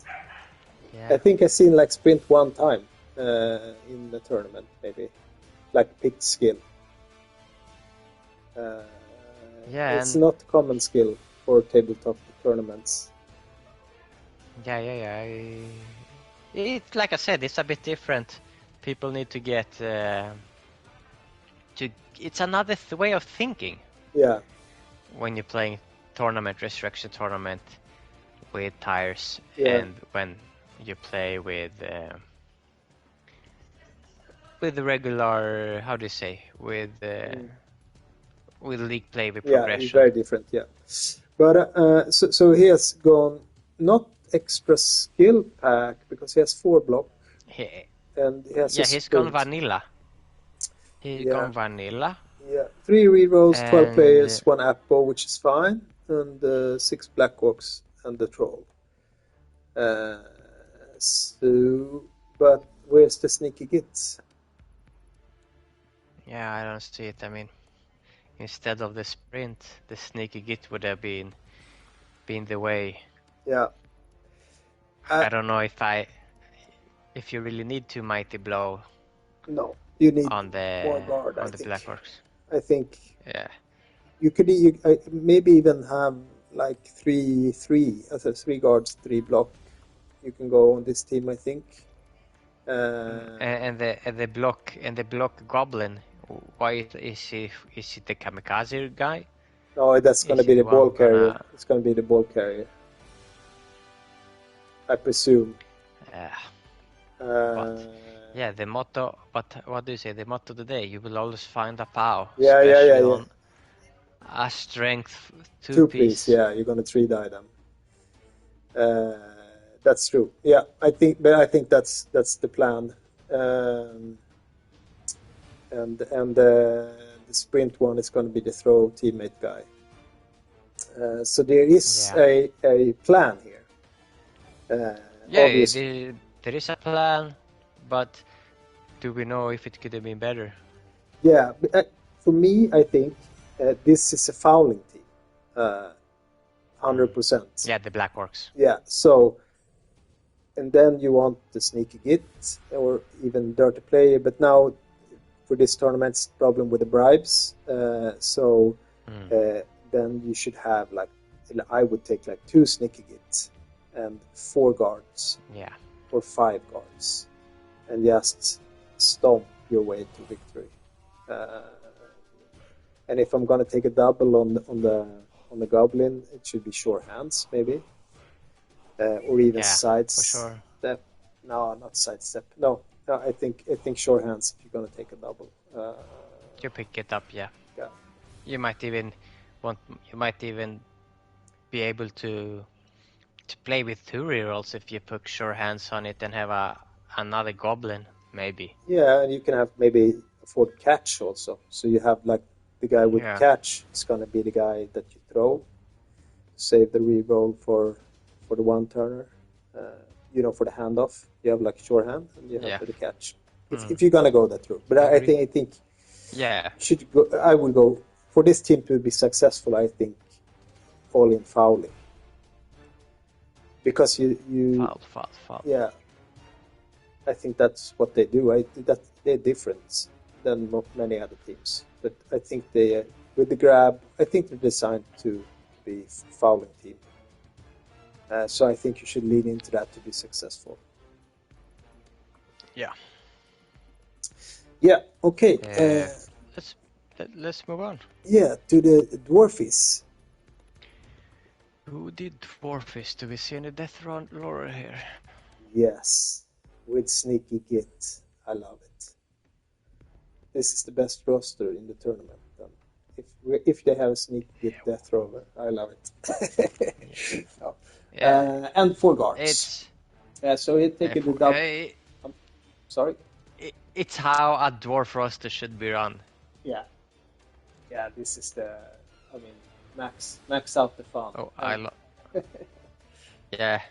Yeah. I think I've seen like sprint 1 time in the tournament, maybe. Like picked skill. It's not common skill for tabletop tournaments. Yeah. It's like I said, it's a bit different. People need to get it's another way of thinking. Yeah. When you're playing resurrection tournament with tires, and when you play with the regular, how do you say, with league play with progression. Yeah, very different. Yeah, but so he has gone not extra skill pack because he has 4 block. And he has he's gone vanilla. He's gone vanilla. Yeah, 3 rerolls, 12 players, 1 Appo, which is fine, and 6 Blackhawks and the troll. But where's the sneaky gits? Yeah, I don't see it. Instead of the sprint, the sneaky git would have been the way. Yeah. I don't know if you really need to mighty blow. No, you need on the more guard, on the Blackhawks. I think. Yeah. You could maybe even have like 3 guards, 3 block. You can go on this team, I think. And the block goblin. Why is it the kamikaze guy? No, that's going to be the ball carrier. It's going to be the ball carrier, I presume. The motto. But what do you say? The motto today: you will always find a POW. Yeah. A strength Two piece. Yeah, you're gonna 3-die them. That's true. Yeah, I think that's the plan. And the sprint one is going to be the throw teammate guy. So there is a plan here. There is a plan, but do we know if it could have been better? Yeah, for me, I think this is a fouling team, 100%. Yeah, the Black Orcs. Yeah, so, and then you want the sneaky git or even dirty player, but now for this tournament, it's the problem with the bribes. Then you should have I would take 2 sneaky gits and 4 guards. Yeah. Or 5 guards, and just stomp your way to victory. And if I'm gonna take a double on the goblin, it should be sure hands maybe, or even sidestep. Sure. No, not sidestep. No, I think sure hands if you're gonna take a double. You pick it up, yeah. Yeah. You might even be able to play with 2 rerolls if you put sure hands on it and have another goblin, maybe. Yeah, and you can have maybe afford catch also. So you have the guy with catch is gonna be the guy that you throw. Save the reroll for the one turner. For the handoff, you have sure hand and you have for the catch. If you're gonna go that route, but I think should go. I will go for this team to be successful. I think all in fouling. Because you foul. Yeah, I think that's what they do. They're different than many other teams. But I think they, with the grab, I think they're designed to be fouling team. So I think you should lean into that to be successful. Yeah. Yeah. Okay. Let's move on. Yeah, to the Dwarfies. Who did Dwarfies? Do we see any Death Lore here? Yes, with Sneaky Git. I love it. This is the best roster in the tournament. If they have a Sneaky Git Death Roller, I love it. No. And 4 guards. So he's taking the double. Sorry? It's how a dwarf roster should be run. Yeah. Yeah, this is max out the fun. Oh, I love. Yeah.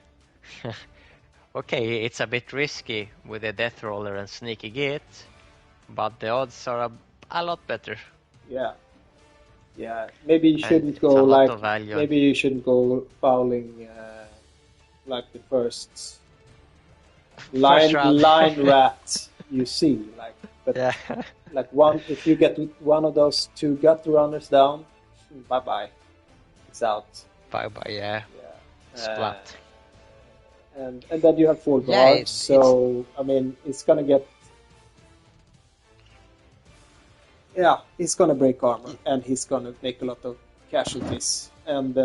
Okay, it's a bit risky with the Death Roller and Sneaky Git, but the odds are a lot better. Yeah. Yeah, maybe you shouldn't go maybe you shouldn't go fouling the first line rat you see, one. If you get one of those 2 gut runners down, bye. It's out. Bye. Yeah. Splat. And then you have 4 guards. So it's gonna get. Yeah, he's gonna break armor, and he's gonna make a lot of casualties. And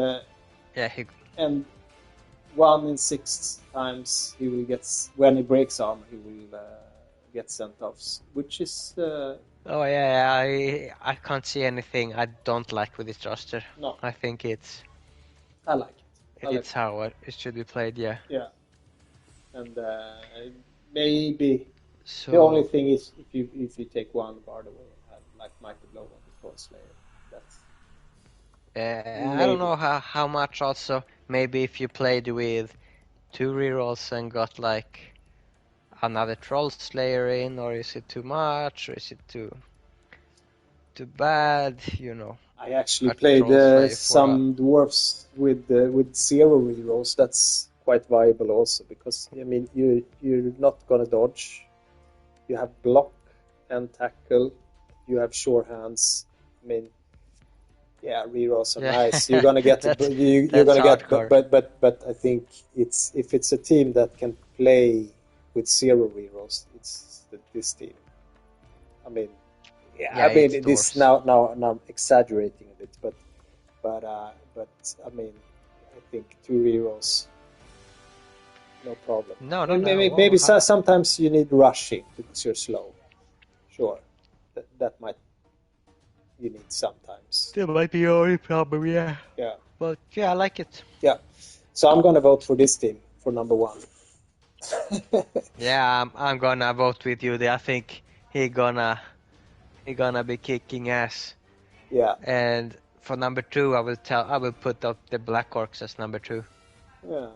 and 1 in 6 times he will get, when he breaks armor, he will get sent offs, which is. Oh yeah, I can't see anything I don't like with this roster. No, I think it's. I like it. It's how it should be played. Yeah. Yeah, and maybe the only thing is if you take 1 guard away and have Mighty Blow on the Thorn Slayer. That's. I don't know how much. Also, maybe if you played with 2 rerolls and got another Troll Slayer in, or is it too much, or is it too bad? I actually played some dwarves with 0 rerolls. That's quite viable also, because you're not gonna dodge. You have block and tackle. You have sure hands. Rerolls are nice. You're gonna get you're gonna hardcore. get, but I think if it's a team that can play with 0 rerolls, it's this team. This now I'm exaggerating a bit, but I think 2 rerolls, no problem. No. Maybe sometimes you need rushing because you're slow. Sure, that might you need sometimes. That might be your only problem, yeah. Yeah. But yeah, I like it. Yeah. So I'm gonna vote for this team for number 1. Yeah, I'm gonna vote with you. I think he gonna be kicking ass. Yeah. And for number 2, I will put up the Black Orcs as number 2. Yeah.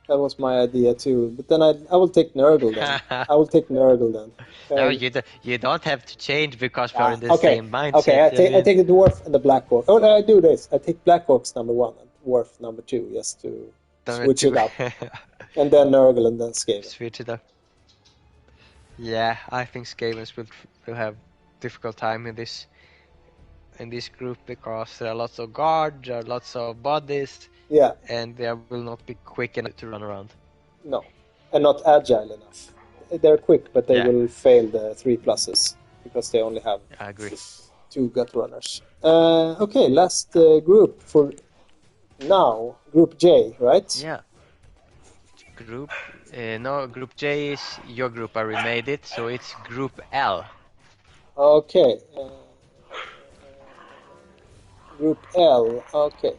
That was my idea too. But then I will take Nurgle then. I will take Nurgle then. No, you don't have to change because we're in the same mindset. Okay, I take the Dwarf and the Black Orc. Oh, no, I do this. I take Black Orcs number 1 and Dwarf number 2 just to switch it up. And then Nurgle and then Skaven. Switch it up. Yeah, I think Skavens will have difficult time in this group because there are lots of guards, there are lots of bodies. Yeah. And they will not be quick enough to run around. No. And not agile enough. They're quick, but they will fail the 3+ because they only have I agree. 2 gut runners. Okay, last group for now. Group J, right? Yeah. Group Group J is your group. I remade it, so it's Group L. Okay. Group L. Okay.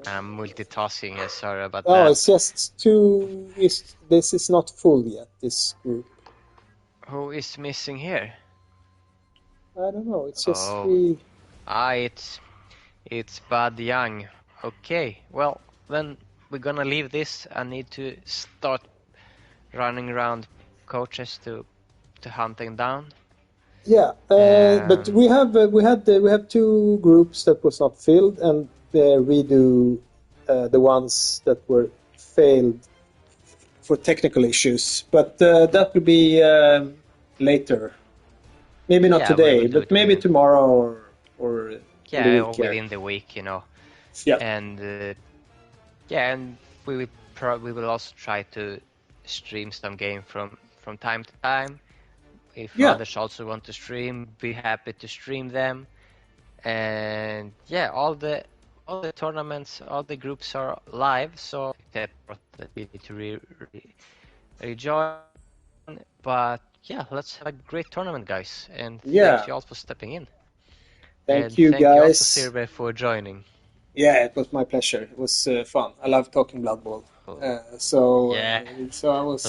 I'm multitasking here, sorry about that. Oh, it's just 2. This is not full yet, this group. Who is missing here? I don't know, it's just 3. It's Bud Young. Okay, well, then we're gonna leave this. I need to start running around coaches to hunt them down. Yeah, but we have 2 groups that was not filled, and redo the ones that were failed for technical issues. But that will be later. Maybe not today, but maybe tomorrow or within the week, you know. Yeah. And and we will also try to stream some game from time to time. If others also want to stream, be happy to stream them. And all the tournaments, all the groups are live, so that we need to rejoin. But let's have a great tournament, guys. And thank you all for stepping in. Thank you, guys. Thank you also, Sirve, for joining. Yeah, it was my pleasure. It was fun. I love talking Blood Bowl. So I was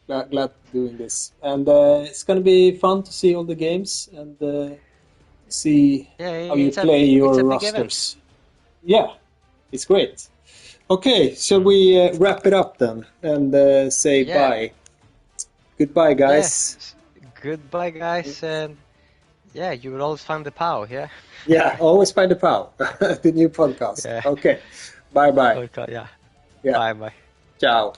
glad doing this. And it's going to be fun to see all the games and see how you play your rosters. Yeah, it's great. Okay, shall we wrap it up then and say bye? Goodbye, guys. Yes. Goodbye, guys. And you will always find the POW, yeah? Yeah, always find the POW, the new podcast. Yeah. Okay, bye-bye. Okay, yeah. Bye-bye. Ciao.